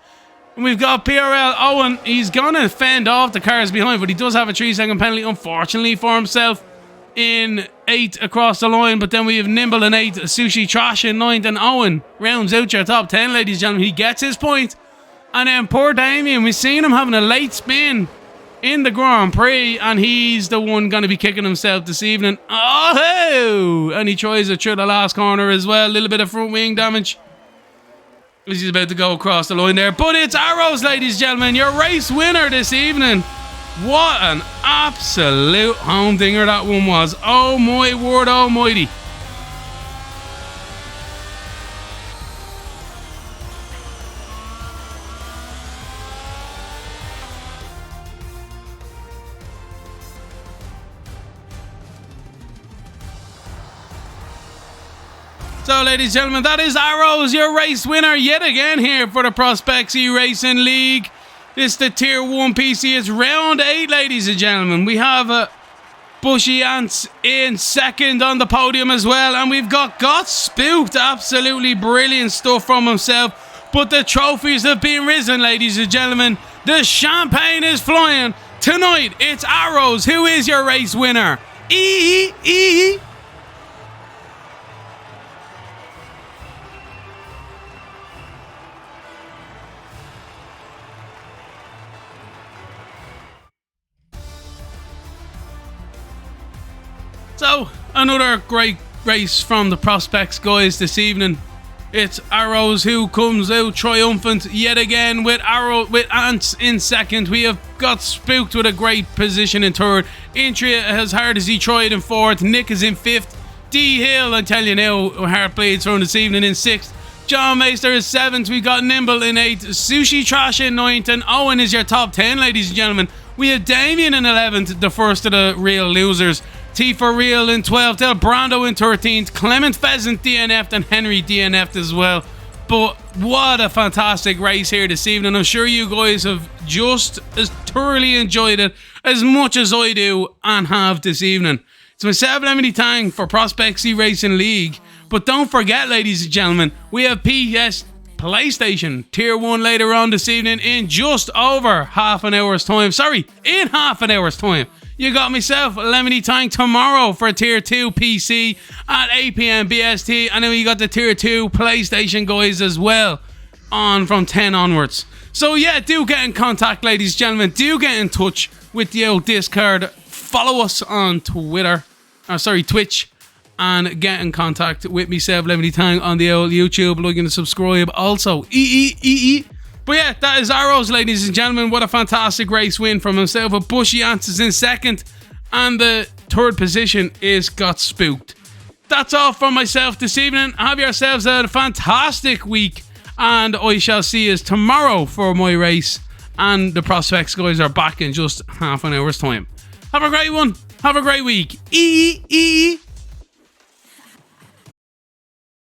And we've got PRL Owen. He's going to fend off the cars behind, but he does have a 3-second penalty, unfortunately, for himself in 8th across the line. But then we have Nimble in 8th, Sushi Trash in 9th, and Owen rounds out your top 10, ladies and gentlemen. He gets his point. And then poor Damien, we've seen him having a late spin in the Grand Prix, and he's the one going to be kicking himself this evening. Oh! And he tries it through the last corner as well. A little bit of front wing damage. as he's about to go across the line there. But it's Arrows, ladies and gentlemen, your race winner this evening. What an absolute humdinger that one was. Oh my word almighty. So, ladies and gentlemen, that is Arrows, your race winner yet again here for the Prospects eRacing League. This is the Tier 1 PC. It's round 8, ladies and gentlemen. We have Bushy Ants in second on the podium as well. And we've got Spooked. Absolutely brilliant stuff from himself. But the trophies have been risen, ladies and gentlemen. The champagne is flying. Tonight, it's Arrows. Who is your race winner? So, another great race from the Prospects guys this evening. It's Arrows who comes out triumphant yet again with Ants in second. We have got Spooked with a great position in third. Intria as hard as he tried in fourth. Nick is in fifth. D Hill, I tell you now, Heartblades from this evening in sixth. John Meister is seventh. We got Nimble in eighth. Sushi Trash in ninth. And Owen is your top 10, ladies and gentlemen. We have Damien in 11th, the first of the real losers. T for Real in 12th, Del Brando in 13th, Clement Pheasant DNF'd and Henry DNF'd as well. But what a fantastic race here this evening. I'm sure you guys have just as thoroughly enjoyed it as much as I do and have this evening. It's myself, Emily Tang for Prospects eRacing League. But don't forget, ladies and gentlemen, we have PS PlayStation Tier 1 later on this evening in just over half an hour's time. Sorry, in half an hour's time. You got myself, Lemony Tang, tomorrow for Tier 2 PC at 8 PM BST. And then we got the Tier 2 PlayStation guys as well on from 10 onwards. So yeah, do get in contact, ladies and gentlemen. Do get in touch with the old Discord. Follow us on Twitch. And get in contact with myself, Lemony Tang, on the old YouTube. Like and subscribe also. But yeah, that is Arrows, ladies and gentlemen. What a fantastic race win from himself. A Bushy Ants is in second. And the third position is got Spooked. That's all from myself this evening. Have yourselves a fantastic week. And I shall see you tomorrow for my race. And the Prospects guys are back in just half an hour's time. Have a great one. Have a great week.